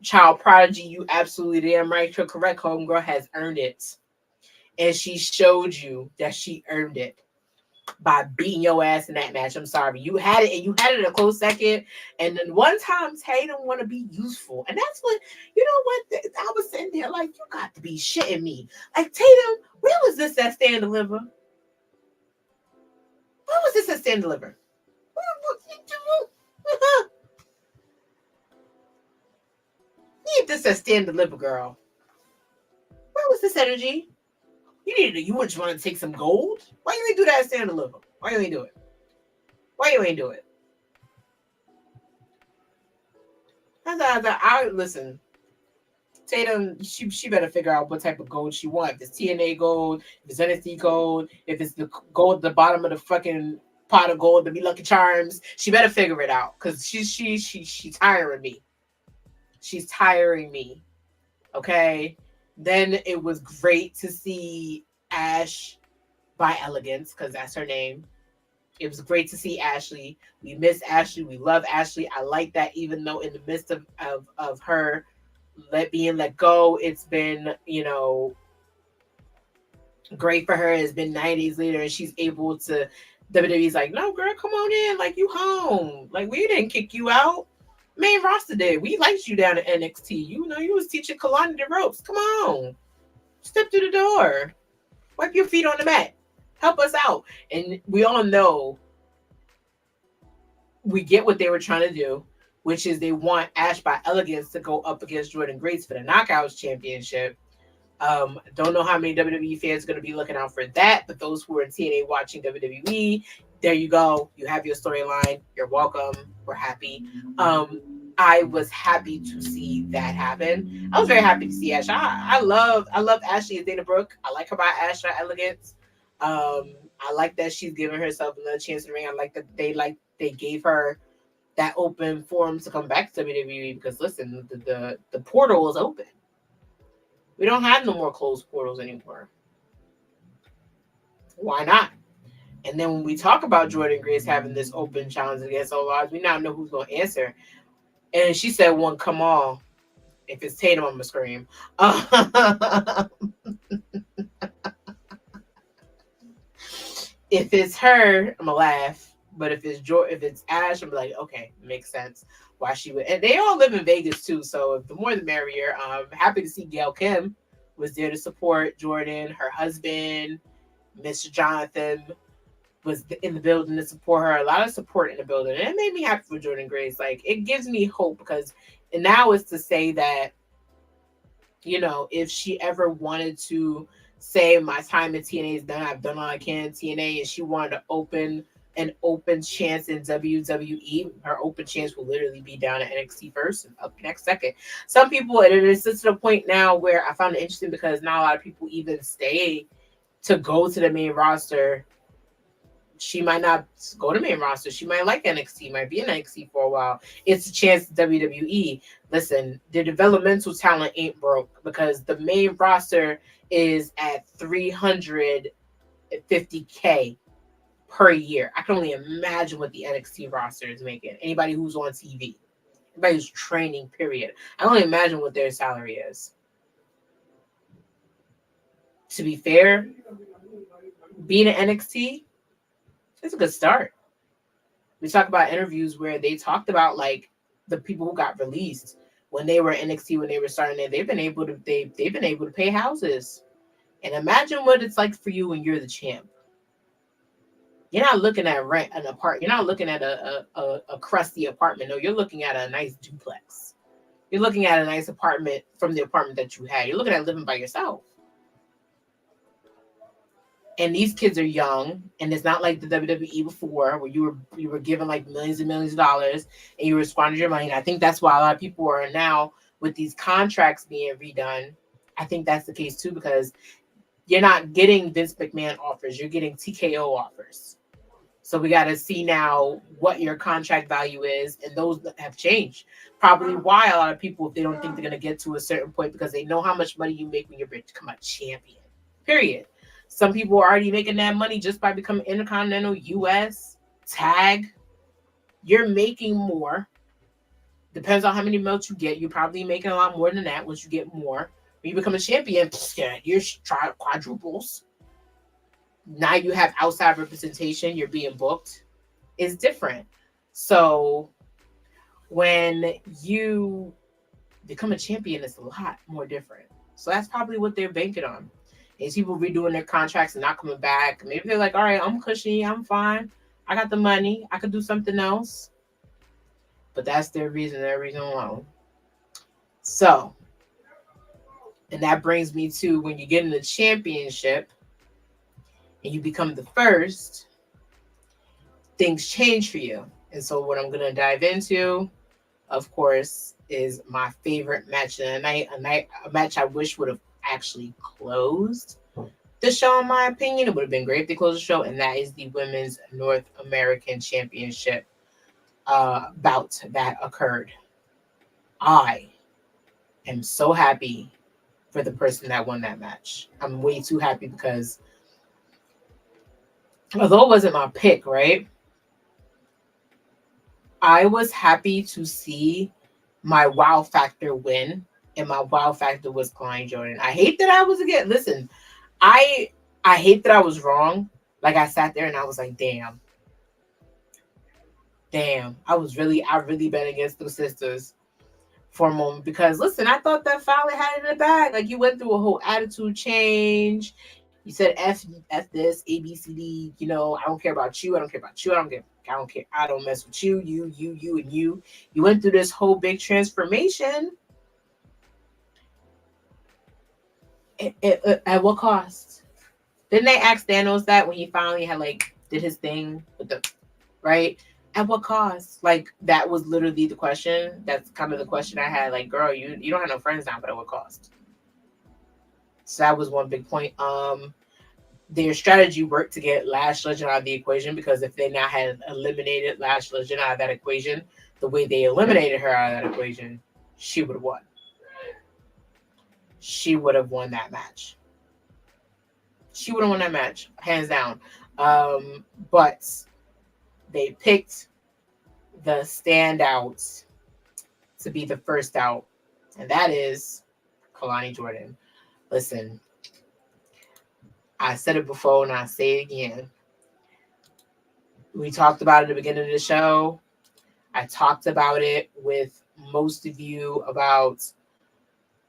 child prodigy, you absolutely damn right. You're correct. Homegirl has earned it. And she showed you that she earned it by beating your ass in that match. I'm sorry. You had it, and you had it in a close second. And then one time, Tatum want to be useful. And that's what, you know what? I was sitting there like, you got to be shitting me. Like, Tatum, where was this at Stand Deliver? Where was this at Stand Deliver? Need this at Stand Deliver, girl. Where was this energy? You would just want to take some gold? Why you ain't do that at Stand Deliver? Why you ain't do it? Why you ain't do it? I listen. Tatum, she better figure out what type of gold she wants. If it's TNA gold, if it's NXT gold, if it's the gold at the bottom of the fucking pot of gold to be Lucky Charms, she better figure it out because she's tiring me. She's tiring me. Okay. Then it was great to see Ash by Elegance because that's her name. It was great to see Ashley. We miss Ashley. We love Ashley. I like that even though in the midst of her being let go, it's been, great for her. It's been 9 days later and she's able to, WWE's like, no, girl, come on in. Like, you home. Like, we didn't kick you out. Main roster did. We liked you down at NXT. You was teaching Kalani the ropes. Come on. Step through the door. Wipe your feet on the mat. Help us out. And we all know we get what they were trying to do, which is they want Ash by Elegance to go up against Jordan Grace for the Knockouts Championship. Don't know how many WWE fans are going to be looking out for that, but those who are in TNA watching WWE, there you go. You have your storyline. You're welcome. We're happy. I was happy to see that happen. I was very happy to see Ash. I love Ashley and Dana Brooke. I like her by Ash by Elegance. I like that she's giving herself another chance in the ring. I like that they gave her that open forum to come back to WWE because listen, the portal is open. We don't have no more closed portals anymore. Why not? And then when we talk about Jordan Grace having this open challenge against all odds, we now know who's going to answer. And she said, "One, come on. If it's Tatum, I'm gonna scream." If it's her, I'm gonna laugh. But if it's Ash, I'm like, okay, makes sense. Why she would? And they all live in Vegas too, so the more the merrier. I'm happy to see Gail Kim was there to support Jordan. Her husband, Mr. Jonathan, was in the building to support her. A lot of support in the building, and it made me happy for Jordan Grace. Like, it gives me hope because, and now it's to say that, if she ever wanted to say my time in TNA is done, I've done all I can in TNA, and she wanted to open an open chance in WWE, her open chance will literally be down at NXT first and up next second. Some people, and it's to the point now where I found it interesting because not a lot of people even stay to go to the main roster. She might not go to main roster. She might like NXT, might be in NXT for a while. It's a chance to WWE. Listen, the developmental talent ain't broke because the main roster is at $350K per year. I can only imagine what the NXT roster is making. Anybody who's on TV, anybody who's training, period. I can only imagine what their salary is. To be fair, being at NXT, it's a good start. We talk about interviews where they talked about like the people who got released when they were NXT, when they were starting there. They've been able to pay houses. And imagine what it's like for you when you're the champ. You're not looking at rent an apartment. You're not looking at a crusty apartment. No, you're looking at a nice duplex. You're looking at a nice apartment from the apartment that you had. You're looking at living by yourself. And these kids are young, and it's not like the WWE before, where you were given like millions and millions of dollars, and you were squandering your money. And I think that's why a lot of people are now with these contracts being redone. I think that's the case too, because you're not getting Vince McMahon offers; you're getting TKO offers. So we got to see now what your contract value is, and those have changed. Probably why a lot of people, if they don't think they're going to get to a certain point, because they know how much money you make when you're become a champion. Period. Some people are already making that money just by becoming Intercontinental, US, tag. You're making more Depends on how many belts you get. You're probably making a lot more than that once you get more. When you become a champion, yeah, you're quadruples. Now you have outside representation. You're being booked. It's different. So when you become a champion, it's a lot more different. So that's probably what they're banking on. Is people redoing their contracts and not coming back. Maybe they're like, all right, I'm cushy, I'm fine. I got the money. I could do something else. But that's their reason alone. So, and that brings me to when you get in the championship and you become the first, things change for you. And so what I'm going to dive into, of course, is my favorite match of the night, a match I wish would have actually closed the show, in my opinion. It would have been great if they closed the show, and that is the Women's North American Championship bout that occurred. I am so happy for the person that won that match. I'm way too happy because although it wasn't my pick, right? I was happy to see my wow factor win, and my wow factor was Kalani Jordan. I hate that I was again. Listen, I hate that I was wrong. Like I sat there and I was like, damn. I really bet against the sisters for a moment because listen, I thought that Fowler had it in the bag. Like you went through a whole attitude change. You said F this, A, B, C, D, you know, I don't care about you. I don't care. I don't mess with you, and you. You went through this whole big transformation. At what cost? Didn't they ask Thanos that when he finally had did his thing with the right? At what cost? Like that was literally the question. That's kind of the question I had. Like, girl, you don't have no friends now, but at what cost? So that was one big point. Their strategy worked to get Lash Legend out of the equation because if they now had eliminated Lash Legend out of that equation, the way they eliminated her out of that equation, she would have won. She would have won that match. Hands down. But they picked the standouts to be the first out, and that is Kalani Jordan. Listen, I said it before and I say it again. We talked about it at the beginning of the show. I talked about it with most of you about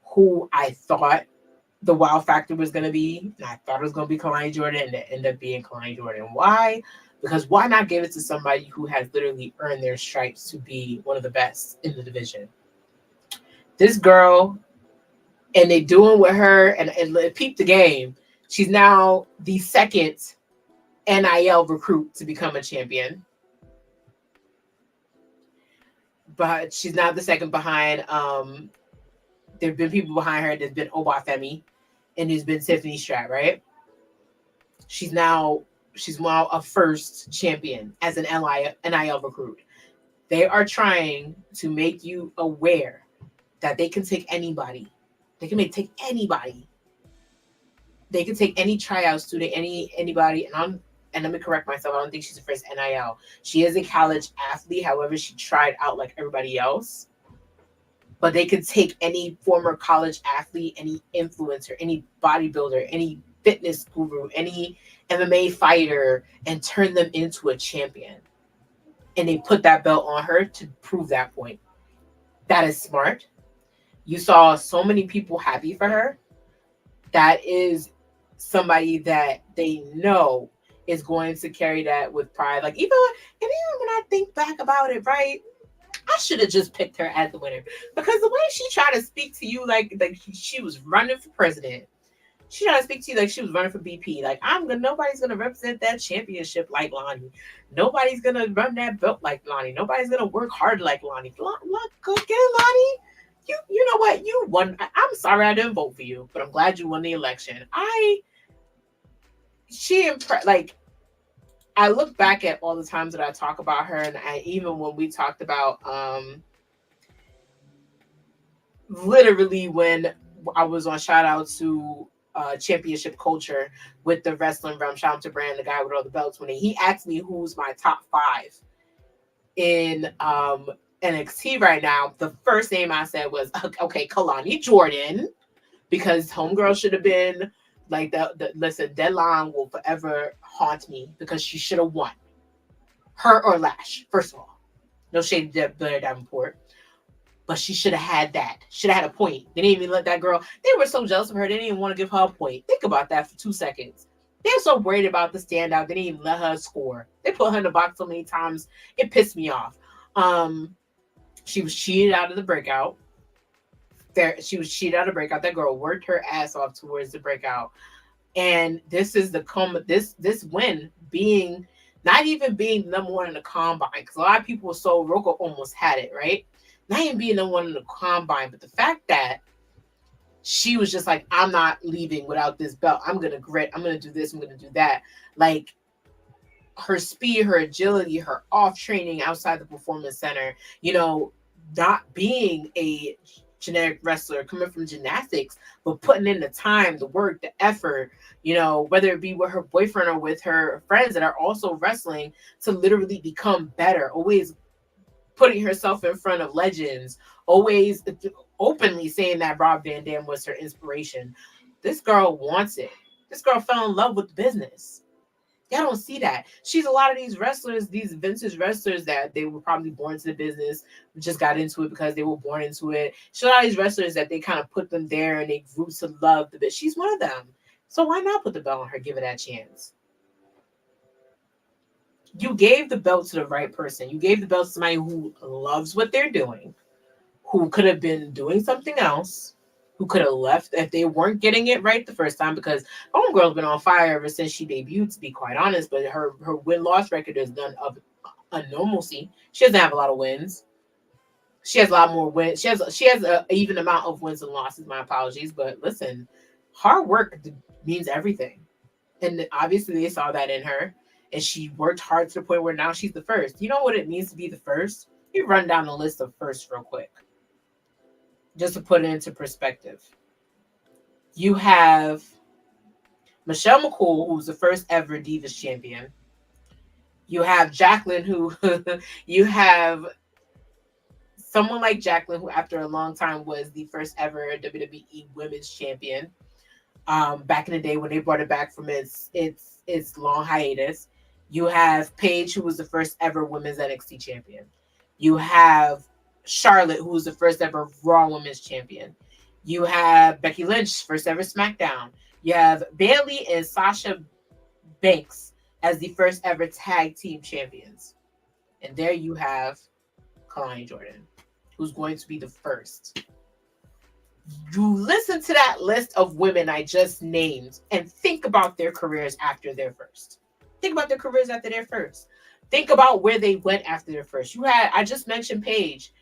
who I thought the wow factor was going to be. And I thought it was going to be Kalani Jordan, and it ended up being Kalani Jordan. Why? Because why not give it to somebody who has literally earned their stripes to be one of the best in the division? This girl, and they doing with her, and peep the game. She's now the second NIL recruit to become a champion. But she's not the second behind. There have been people behind her. There's been Obafemi, and there's been Tiffany Strat, right? She's now a first champion as an NIL recruit. They are trying to make you aware that they can take anybody. They can take anybody. They can take any tryout student, anybody. And let me correct myself. I don't think she's the first NIL. She is a college athlete. However, she tried out like everybody else. But they could take any former college athlete, any influencer, any bodybuilder, any fitness guru, any MMA fighter, and turn them into a champion. And they put that belt on her to prove that point. That is smart. You saw so many people happy for her. That is somebody that they know is going to carry that with pride. Like even when I think back about it, right? I should have just picked her as the winner because the way she tried to speak to you like she was running for president. She tried to speak to you like she was running for BP. Like nobody's gonna represent that championship like Lonnie. Nobody's gonna run that belt like Lonnie. Nobody's gonna work hard like Lonnie. Look, go get it, Lonnie. You know what? You won. I'm sorry I didn't vote for you, but I'm glad you won the election. I look back at all the times that I talk about her, and even when we talked about literally when I was on shout out to championship culture with the wrestling realm, shout out to Brand, the guy with all the belts, when he asked me who's my top 5 in NXT right now, the first name I said was, okay, Kalani Jordan, because homegirl should have been like listen, Deadline will forever haunt me because she should have won. Her or Lash, first of all. No shade to Blair Davenport. But she should have had that. Should have had a point. They didn't even let that girl. They were so jealous of her. They didn't even want to give her a point. Think about that for 2 seconds. They were so worried about the standout. They didn't even let her score. They put her in the box so many times. It pissed me off. She was cheated out of the breakout. She was cheated out of the breakout. That girl worked her ass off towards the breakout. And this is this win being not even being number one in the combine. Because a lot of people were so Roko almost had it, right? Not even being number one in the combine, but the fact that she was just like, I'm not leaving without this belt. I'm gonna grit. I'm gonna do this. I'm gonna do that. Like her speed, her agility, her off training outside the performance center. You know, not being a generic wrestler coming from gymnastics, but putting in the time, the work, the effort, you know, whether it be with her boyfriend or with her friends that are also wrestling to literally become better, always putting herself in front of legends, always openly saying that Rob Van Dam was her inspiration. This girl wants it. This girl fell in love with the business. Y'all don't see that. She's a lot of these wrestlers, these vintage wrestlers that they were probably born into the business, just got into it because they were born into it. She's a lot of these wrestlers that they kind of put them there and they grew to love the business. She's one of them. So why not put the belt on her, give her that chance? You gave the belt to the right person. You gave the belt to somebody who loves what they're doing, who could have been doing something else, who could have left if they weren't getting it right the first time, because Homegirl's been on fire ever since she debuted, to be quite honest, but her win-loss record is none of a normalcy. She doesn't have a lot of wins. She has a lot more wins. She has an even amount of wins and losses, my apologies, but listen, hard work means everything. And obviously they saw that in her, and she worked hard to the point where now she's the first. You know what it means to be the first? You run down the list of firsts real quick, just to put it into perspective. You have Michelle McCool, who's the first ever Divas champion. You have Jacqueline, who you have someone like Jacqueline, who after a long time was the first ever WWE Women's Champion. Back in the day when they brought it back from its long hiatus. You have Paige, who was the first ever Women's NXT Champion. You have Charlotte, who was the first ever Raw Women's Champion. You have Becky Lynch, first ever SmackDown. You have Bayley and Sasha Banks as the first ever tag team champions. And there you have Kalani Jordan, who's going to be the first. You listen to that list of women I just named and think about their careers after their first. Think about their careers after their first. Think about where they went after their first. I just mentioned Paige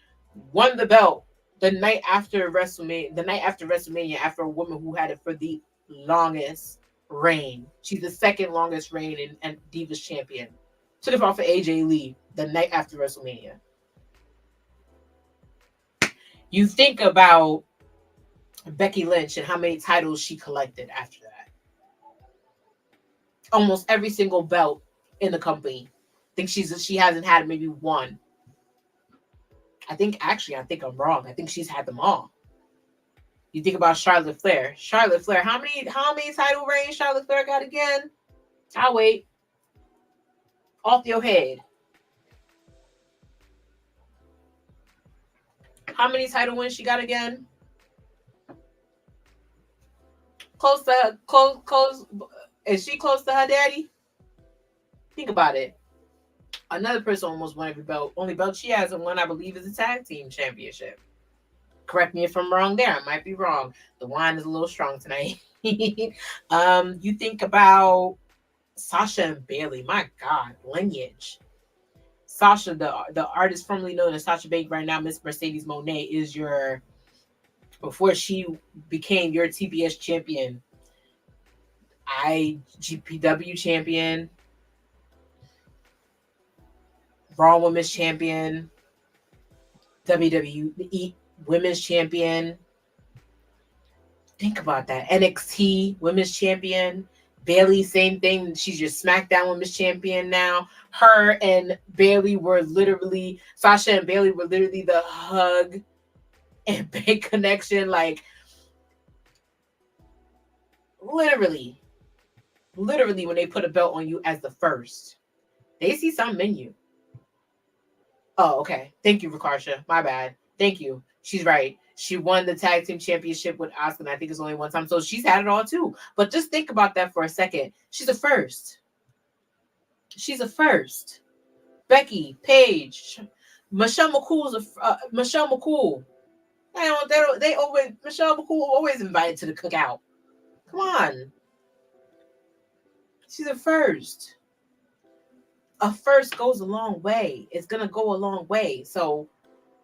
won the belt the night after WrestleMania, after a woman who had it for the longest reign. She's the second longest reign and Divas champion. Took it off of AJ Lee the night after WrestleMania. You think about Becky Lynch and how many titles she collected after that. Almost every single belt in the company. I think she hasn't had maybe one. I think I'm wrong. I think she's had them all. You think about Charlotte Flair. How many title reigns Charlotte Flair got again? I'll wait. Off your head. How many title wins she got again? Close. Is she close to her daddy? Think about it. Another person almost won every belt. Only belt she hasn't won, I believe, is the tag team championship. Correct me if I'm wrong there. I might be wrong. The wine is a little strong tonight. You think about Sasha and Bayley. My God, lineage. Sasha, the artist formerly known as Sasha Banks right now, Miss Mercedes Moné, is before she became your TBS champion, IGPW champion, Raw Women's champion, WWE Women's champion. Think about that. NXT Women's champion, Bailey, same thing. She's your SmackDown Women's Champion now. Her and Bailey were literally, Sasha and Bailey were literally the hug and big connection. Like, literally, when they put a belt on you as the first, they see something in you. Oh, okay. Thank you, Rikarsha. My bad. Thank you. She's right. She won the tag team championship with Asuka, and I think it's only one time. So she's had it all too. But just think about that for a second. She's a first. She's a first. Becky, Paige, Michelle McCool's Michelle McCool. They always Michelle McCool always invited to the cookout. Come on. She's a first. A first goes a long way. It's gonna go a long way. So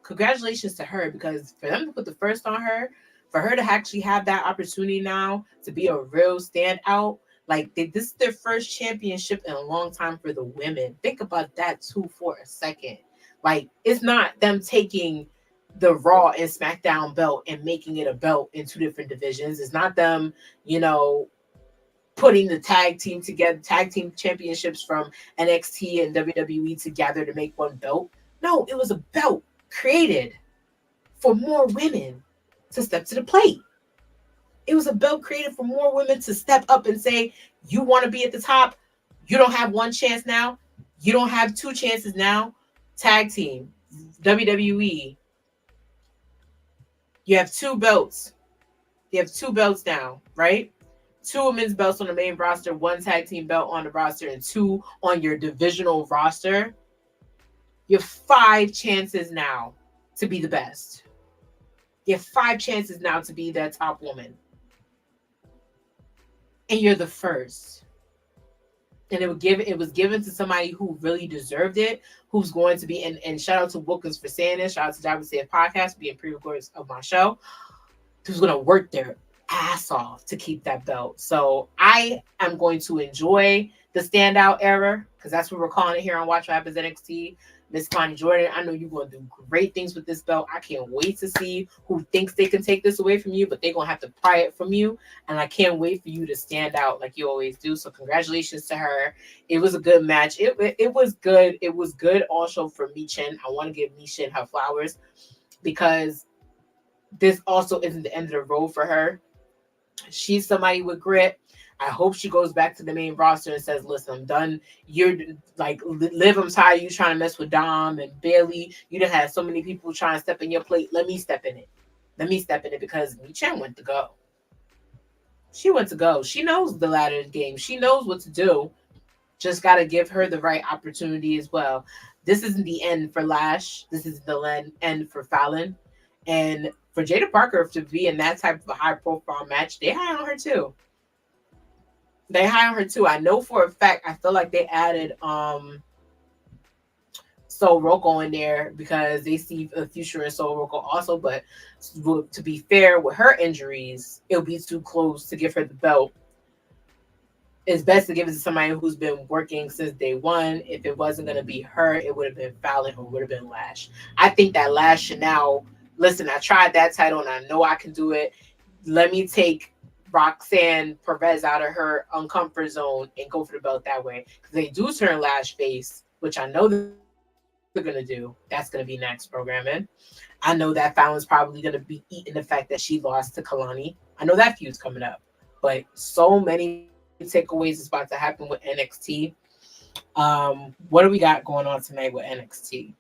congratulations to her, because for them to put the first on her, for her to actually have that opportunity now to be a real standout, like this is their first championship in a long time for the women. Think about that too for a second. Like, it's not them taking the Raw and SmackDown belt and making it a belt in two different divisions. It's not them, putting the tag team championships from NXT and WWE together to make one belt. No, it was a belt created for more women to step to the plate. It was a belt created for more women to step up and say, you want to be at the top. You don't have one chance now. You don't have two chances now. Tag team, WWE. You have two belts. You have two belts now, right? Two women's belts on the main roster, one tag team belt on the roster, and two on your divisional roster. You have 5 chances now to be the best. You have 5 chances now to be that top woman. And you're the first. And it was given to somebody who really deserved it, who's going to be, and shout out to Wilkins for saying this, shout out to WCF Podcast for being pre-recorders of my show, who's going to work their ass off to keep that belt. So I am going to enjoy the standout era, because that's what we're calling it here on Watch What Happens NXT. Miss Connie Jordan, I know you're going to do great things with this belt. I can't wait to see who thinks they can take this away from you, but they're going to have to pry it from you. And I can't wait for you to stand out like you always do. So congratulations to her. It was a good match. It was good. It was good also for Michin. I want to give Michin her flowers, because this also isn't the end of the road for her. She's somebody with grit. I hope she goes back to the main roster and says, listen, I'm done. You're like, Liv, I'm tired of you trying to mess with Dom and Bailey. You done had so many people trying to step in your plate. Let me step in it. Because Michin went to go. She went to go. She knows the ladder game. She knows what to do. Just got to give her the right opportunity as well. This isn't the end for Lash. This is the end for Fallon. And for Jada Parker to be in that type of a high-profile match, they high on her too. I know for a fact, I feel like they added Sol Rocco in there because they see a future in Sol Rocco also. But to be fair, with her injuries, it'll be too close to give her the belt. It's best to give it to somebody who's been working since day one. If it wasn't going to be her, it would have been Fallon or would have been Lash. I think that Lash should now, listen, I tried that title and I know I can do it. Let me take Roxanne Perez out of her uncomfort zone and go for the belt that way. Because they do turn Lash face, which I know they're going to do. That's going to be next programming. I know that Fallon's probably going to be eating the fact that she lost to Kalani. I know that feud's coming up. But so many takeaways is about to happen with NXT. What do we got going on tonight with NXT?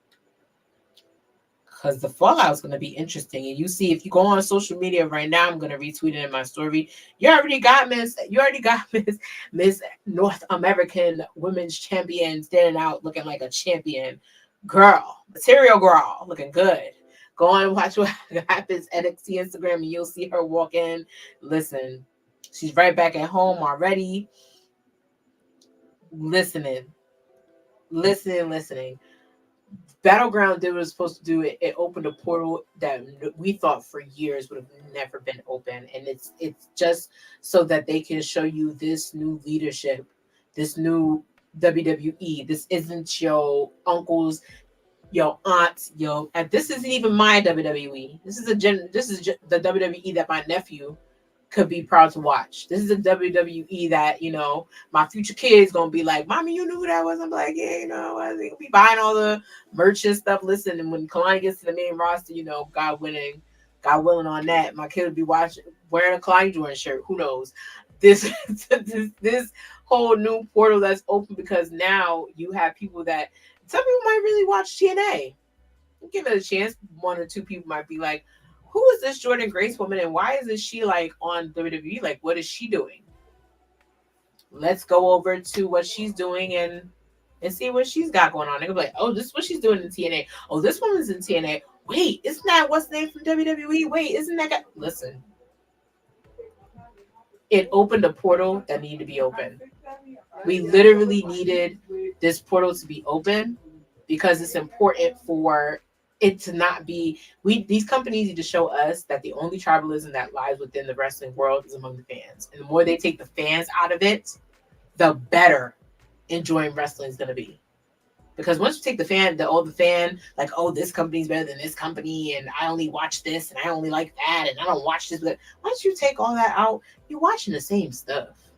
Because the fallout is going to be interesting. And you see, if you go on social media right now, I'm going to retweet it in my story. You already got Miss North American Women's Champion standing out looking like a champion. Girl, material girl, looking good. Go on and watch what happens NXT Instagram and you'll see her walk in. Listen, she's right back at home already. Listening. Battleground did what it was supposed to do. It opened a portal that we thought for years would have never been open. And it's just so that they can show you this new leadership, this new WWE. This isn't your uncles, your aunts, and this isn't even my WWE. This is the WWE that my nephew could be proud to watch. This is a WWE that, you know, my future kids gonna be like, Mommy, you knew who that was? I'm like, yeah, you know, I think be buying all the merch and stuff. Listen, and when Kalani gets to the main roster, you know, God willing on that, my kid would be wearing a Kalani Jordan shirt. Who knows? This whole new portal that's open, because now you have people that some people might really watch TNA. Give it a chance. One or two people might be like, who is this Jordan Grace woman and why isn't she like on WWE? Like, what is she doing? Let's go over to what she's doing and see what she's got going on. They're gonna be like, oh, this is what she's doing in TNA. Oh, this woman's in TNA. Wait, isn't that what's the name from WWE? Wait, isn't that guy? Listen, it opened a portal that needed to be open. We literally needed this portal to be open because it's important for it to not be, these companies need to show us that the only tribalism that lies within the wrestling world is among the fans. And the more they take the fans out of it, the better enjoying wrestling is going to be. Because once you take the fan, like, oh, this company's better than this company, and I only watch this, and I only like that, and I don't watch this. But once you take all that out, you're watching the same stuff.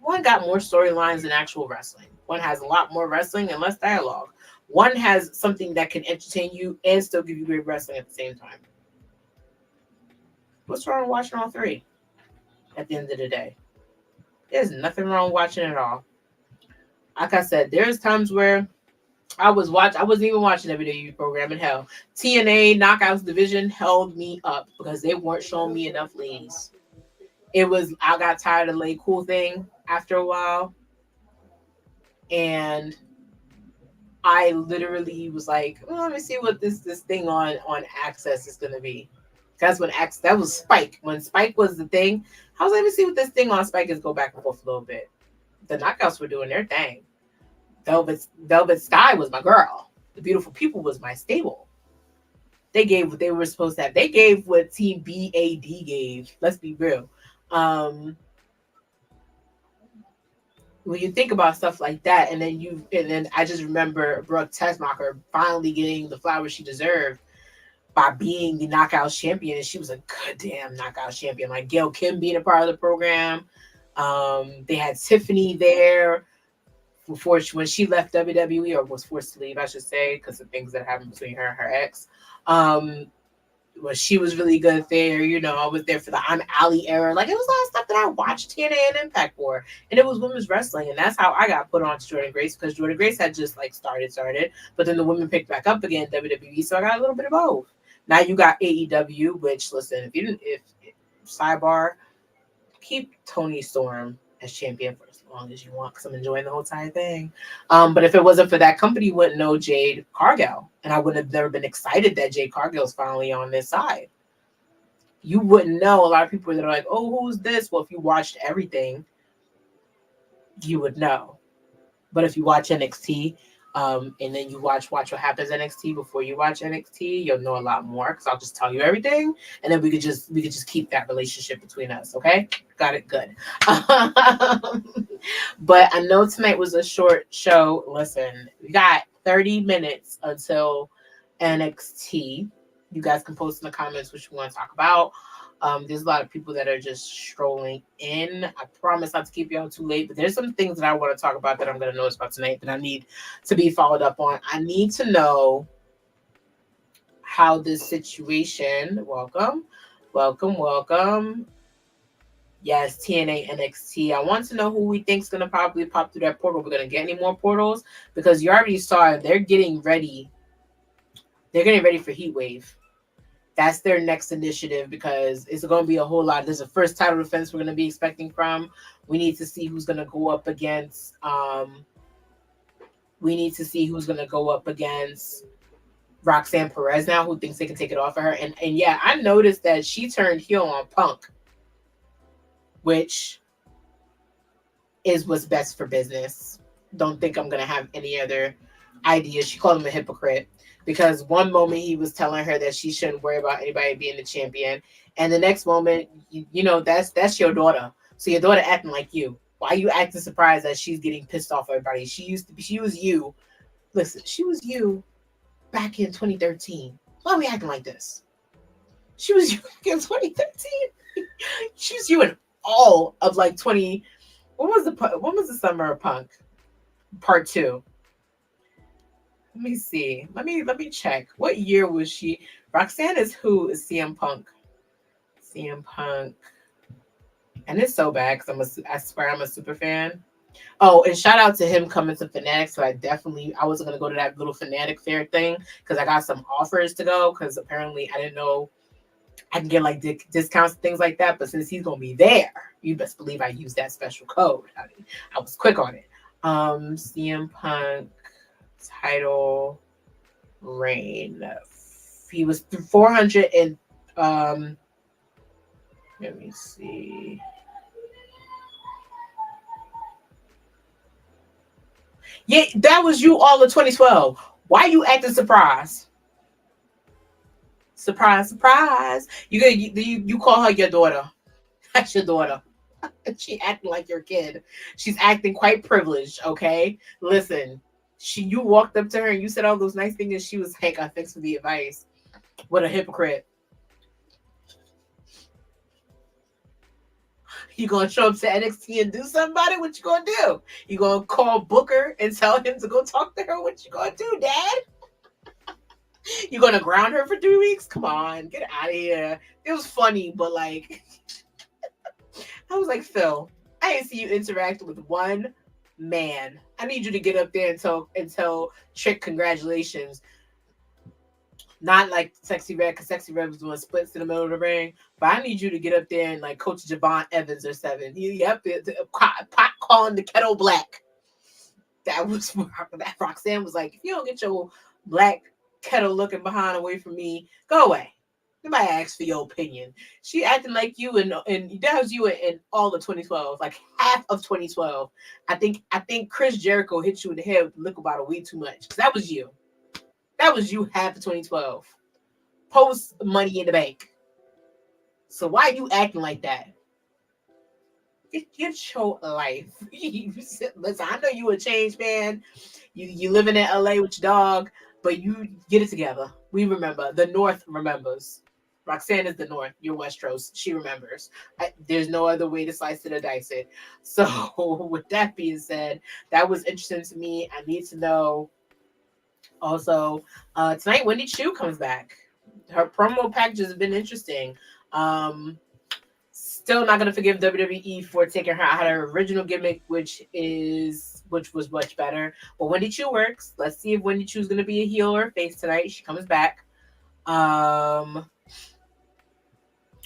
One got more storylines than actual wrestling. One has a lot more wrestling and less dialogue. One has something that can entertain you and still give you great wrestling at the same time. What's wrong with watching all three? At the end of the day, there's nothing wrong with watching it all. Like I said, there's times where I wasn't even watching WWE program in hell. TNA Knockouts division held me up because they weren't showing me enough ladies. I got tired of the Lay Cool thing after a while. And I literally was like, well, let me see what this thing on Access is going to be. That was Spike. When Spike was the thing, I was like, let me see what this thing on Spike is, go back and forth a little bit. The Knockouts were doing their thing. Velvet Sky was my girl. The Beautiful People was my stable. They gave what they were supposed to have. They gave what Team BAD gave. Let's be real. When you think about stuff like that, and then I just remember Brooke Tessmacher finally getting the flowers she deserved by being the Knockouts champion, and she was a good damn Knockouts champion. Like Gail Kim being a part of the program. They had Tiffany there before when she left WWE, or was forced to leave, I should say, because of things that happened between her and her ex. Well, she was really good there. You know, I was there for the I'm Allie era. Like, it was a lot of stuff that I watched TNA and Impact for. And it was women's wrestling. And that's how I got put on to Jordan Grace, because Jordan Grace had just like started. But then the women picked back up again, WWE. So I got a little bit of both. Now you got AEW, which, listen, if sidebar, keep Toni Storm as champion for as long as you want, because I'm enjoying the whole entire thing. But if it wasn't for that company, you wouldn't know Jade Cargill, and I would have never been excited that Jade Cargill's finally on this side. You wouldn't know. A lot of people that are like, oh, who's this? Well, if you watched everything, you would know. But if you watch NXT, and then you watch what happens NXT before you watch NXT, you'll know a lot more, because I'll just tell you everything, and then we could just keep that relationship between us. Okay, got it, good. But I know tonight was a short show. Listen, we got 30 minutes until NXT. You guys can post in the comments what you want to talk about. There's a lot of people that are just strolling in. I promise not to keep y'all too late, but there's some things that I want to talk about that I'm going to notice about tonight that I need to be followed up on. I need to know how this situation, welcome. Yes, TNA NXT. I want to know who we think is going to probably pop through that portal. We're going to get any more portals, because you already saw they're getting ready. They're getting ready for Heat Wave. That's their next initiative, because it's going to be a whole lot. There's a first title defense we're going to be expecting from. We need to see who's going to go up against. Roxanne Perez now, who thinks they can take it off of her. And yeah, I noticed that she turned heel on Punk, which is what's best for business. Don't think I'm going to have any other ideas. She called him a hypocrite, because one moment he was telling her that she shouldn't worry about anybody being the champion, and the next moment, you know, that's your daughter. So your daughter acting like you. Why are you acting surprised that she's getting pissed off everybody? She was you. Listen, she was you back in 2013. Why are we acting like this? She was you back in 2013. She was you in all of like 20. What was the Summer of Punk Part 2? Let me see. Let me check. What year was she? Roxanne is who is CM Punk? CM Punk. And it's so bad because I swear I'm a super fan. Oh, and shout out to him coming to Fanatics. So I wasn't gonna go to that little Fanatic Fair thing because I got some offers to go because apparently I didn't know I can get like discounts and things like that. But since he's gonna be there, you best believe I used that special code. I was quick on it. CM Punk title reign. He was 400 and let me see. Yeah, that was you all of 2012. Why you acting surprised? Surprise, surprise. You call her your daughter. That's your daughter. She acting like your kid. She's acting quite privileged, okay? Listen, you walked up to her and you said all those nice things and she was like, thanks for the advice. What a hypocrite. You gonna show up to NXT and do something about it? What you gonna do? You gonna call Booker and tell him to go talk to her? What you gonna do, Dad? You gonna ground her for 3 weeks? Come on, get out of here. It was funny, but like, I was like, Phil, I didn't see you interact with one man. I need you to get up there and tell Trick congratulations. Not like Sexy Red, because Sexy Red was doing splits in the middle of the ring. But I need you to get up there and like Coach Javon Evans or 7. Yep, pot calling the kettle black. That was that Roxanne was like, if you don't get your black kettle looking behind away from me, go away. Nobody asked for your opinion. She acting like you and that was you in all of 2012, like half of 2012. I think Chris Jericho hit you in the head with the liquor bottle way too much. That was you. That was you half of 2012. Post Money in the Bank. So why are you acting like that? Get your life. Listen, I know you a changed man. You living in LA with your dog, but you get it together. We remember. The North remembers. Roxanne is the North. You're Westeros. She remembers. There's no other way to slice it or dice it. So with that being said, that was interesting to me. I need to know. Also, tonight Wendy Chu comes back. Her promo packages have been interesting. Still not gonna forgive WWE for taking her out of her original gimmick, which was much better. But Wendy Chu works. Let's see if Wendy Chu is gonna be a heel or a face tonight. She comes back.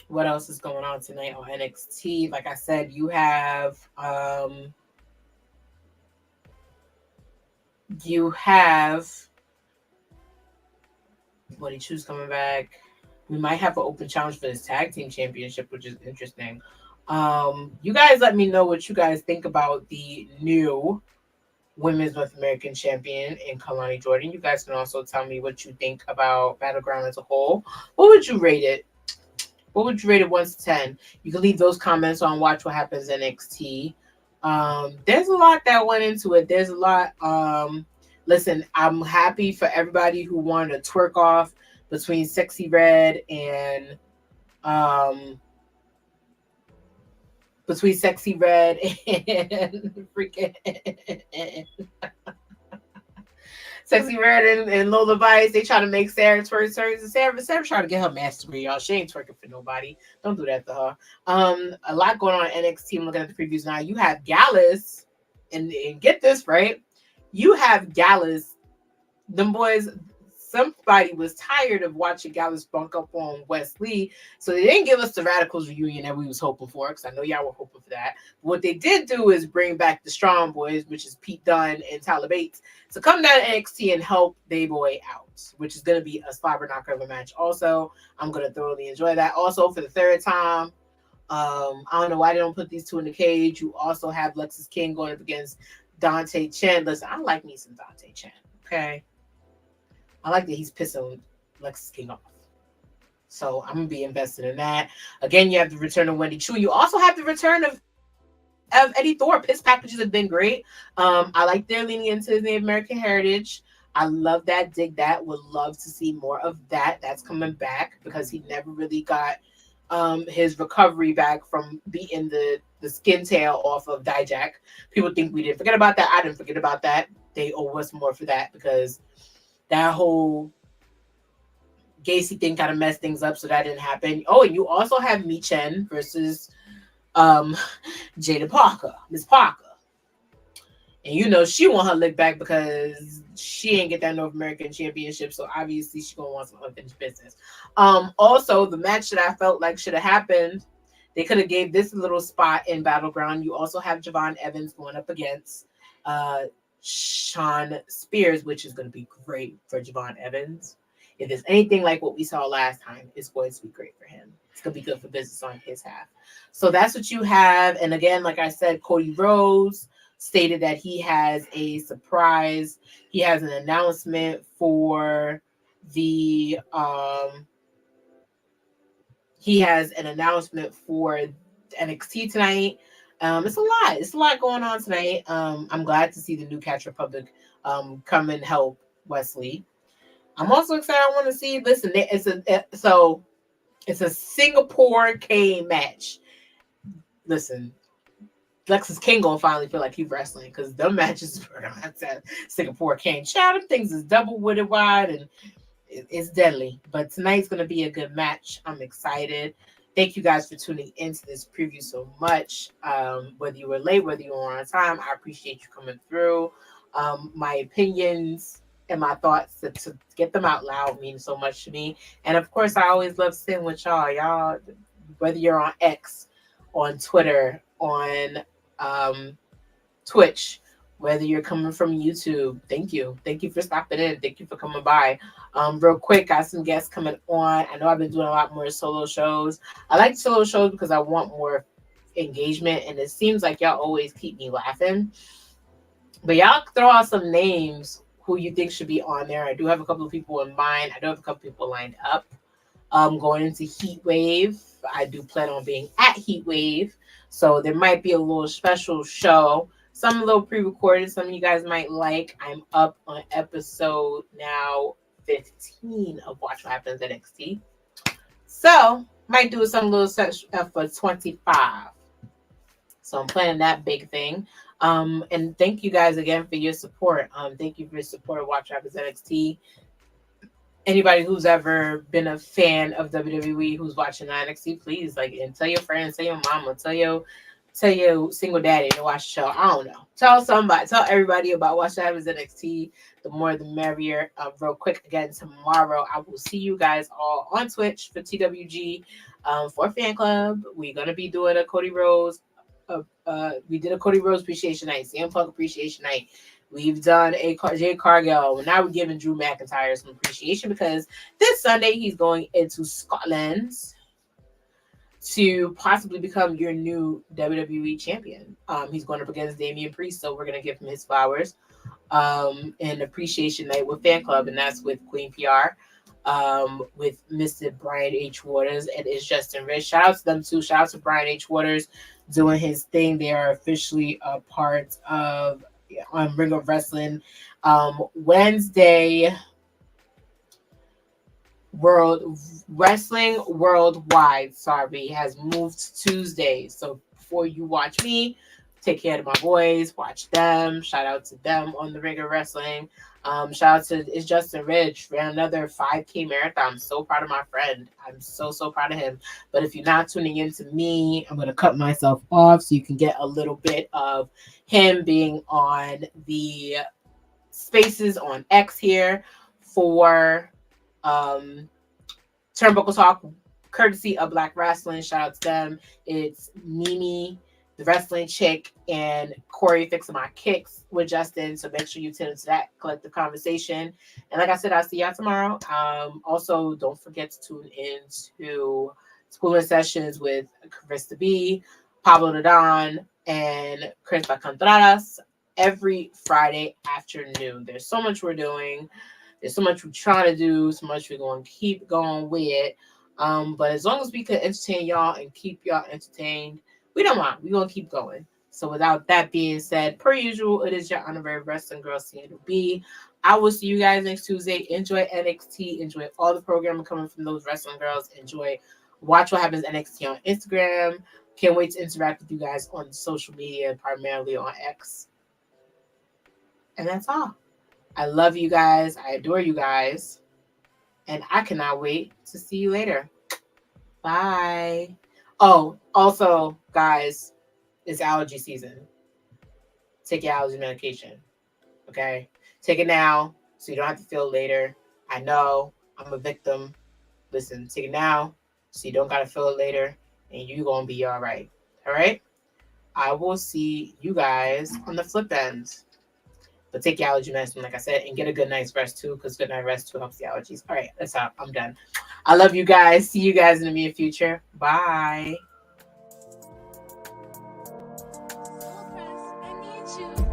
What else is going on tonight on NXT? Like I said, you have Wendy Chu's coming back. We might have an open challenge for this tag team championship, which is interesting. You guys let me know what you guys think about the new Women's North American champion in Kalani Jordan. You guys can also tell me what you think about Battleground as a whole. What would you rate it? What would you rate it 1 to 10? You can leave those comments on Watch What Happens NXT. There's a lot that went into it. There's a lot. Listen, I'm happy for everybody who wanted to twerk off between Sexy Red and freaking Sexy Red and Lola Vice. They try to make Sarah twerk. Sarah trying to get her master's degree, y'all. She ain't twerking for nobody. Don't do that to her. A lot going on in NXT. I'm looking at the previews now. You have Gallus, and get this right. You have Gallus. Them boys. Somebody was tired of watching Gallus bunk up on Wesley, so they didn't give us the Radicals reunion that we was hoping for, because I know y'all were hoping for that. But what they did do is bring back the Strong Boys, which is Pete Dunne and Tyler Bates, to come down to NXT and help they boy out, which is going to be a slobber knocker of a match. Also, I'm going to thoroughly enjoy that. Also, for the third time, I don't know why they don't put these two in the cage. You also have Lexis King going up against Dante Chen. Listen, I like me some Dante Chen, okay? I like that he's pissing Lexis King off. So I'm going to be invested in that. Again, you have the return of Wendy Chu. You also have the return of Eddie Thorpe. His packages have been great. I like their leaning into the Native American heritage. I love that. Dig that. Would love to see more of that. That's coming back because he never really got his recovery back from beating the skin tail off of Dijak. People think we didn't forget about that. I didn't forget about that. They owe us more for that because that whole Gacy thing kind of messed things up, so that didn't happen. Oh, and you also have Mi Chen versus Jada Parker, Miss Parker. And you know she want her lick back because she ain't get that North American Championship, so obviously she gonna want some unfinished business. Also, the match that I felt like should have happened, they could have gave this little spot in Battleground. You also have Javon Evans going up against Sean Spears, which is going to be great for Javon Evans. If it's anything like what we saw last time, it's going to be great for him. It's going to be good for business on his half. So that's what you have. And again, like I said, Cody Rhodes stated that he has a surprise. He has an announcement for the NXT tonight. It's a lot. It's a lot going on tonight. I'm glad to see the new Catch Republic come and help Wesley. I'm also excited. I want to see. Listen, it's a Singapore K match. Listen, Lexus King gonna finally feel like he's wrestling because them matches are Singapore King. Shout them things is double witted wide and it's deadly. But tonight's gonna be a good match. I'm excited. Thank you guys for tuning into this preview so much. Whether you were late, whether you were on time, I appreciate you coming through. My opinions and my thoughts to get them out loud mean so much to me. And of course, I always love sitting with y'all. Y'all, whether you're on X, on Twitter, on Twitch, whether you're coming from YouTube, thank you. Thank you for stopping in. Thank you for coming by. Real quick, got some guests coming on. I know I've been doing a lot more solo shows. I like solo shows because I want more engagement, and it seems like y'all always keep me laughing. But y'all throw out some names who you think should be on there. I do have a couple of people in mind. I do have a couple of people lined up. Going into Heat Wave, I do plan on being at Heat Wave, so there might be a little special show. Some a little pre-recorded, some of you guys might like. I'm up on episode now 15 of Watch What Happens NXT. So, might do some little section for 25. So, I'm planning that big thing. And thank you guys again for your support. Thank you for your support of Watch What Happens NXT. Anybody who's ever been a fan of WWE who's watching NXT, please and tell your friends, tell your mama, tell your single daddy to watch the show. I don't know. Tell everybody about Watch What Happens NXT. The more the merrier. Real quick, again, tomorrow I will see you guys all on Twitch for TWG for Fan Club. We're gonna be doing a Cody Rhodes. We did a Cody Rhodes appreciation night, CM Punk appreciation night. We've done a Jay Cargill. And now we're giving Drew McIntyre some appreciation because this Sunday he's going into Scotland to possibly become your new WWE champion. He's going up against Damian Priest, so we're going to give him his flowers. And appreciation night with Fan Club, and that's with Queen PR, with Mr. Brian H. Waters and it's Justin Rich. Shout out to them too. Shout out to Brian H. Waters doing his thing. They are officially a part of Ring of Wrestling. Wednesday, World Wrestling Worldwide, has moved to Tuesday. So before you watch me, take care of my boys, watch them. Shout out to them on the Ring of Wrestling. Shout out to It's Justin Rich, ran another 5K marathon. I'm so proud of my friend. I'm so proud of him. But if you're not tuning in to me, I'm going to cut myself off so you can get a little bit of him being on the spaces on X here for Turnbuckle Talk, courtesy of Black Wrestling. Shout out to them. It's Mimi, the wrestling chick, and Corey fixing my kicks with Justin. So make sure you tune into that collective conversation. And like I said, I'll see y'all tomorrow. Also, don't forget to tune in to Schooling Sessions with Carissa B, Pablo Nadon, and Chris Bacantradas every Friday afternoon. There's so much we're doing. There's so much we're trying to do. So much we're going to keep going with. But as long as we can entertain y'all and keep y'all entertained, we don't mind. We're going to keep going. So without that being said, per usual, it is your honorary wrestling girl, Seindole B. I will see you guys next Tuesday. Enjoy NXT. Enjoy all the programming coming from those wrestling girls. Enjoy Watch What Happens NXT on Instagram. Can't wait to interact with you guys on social media, primarily on X. And that's all. I love you guys. I adore you guys. And I cannot wait to see you later. Bye. Oh, also, guys, it's allergy season. Take your allergy medication. Okay? Take it now so you don't have to feel it later. I know I'm a victim. Listen, take it now so you don't got to feel it later. And you're going to be all right. All right? I will see you guys on the flip end. But take your allergy medicine, like I said, and get a good night's rest too, because good night rest too helps the allergies. All right, that's all. I'm done. I love you guys. See you guys in the near future. Bye.
I need you.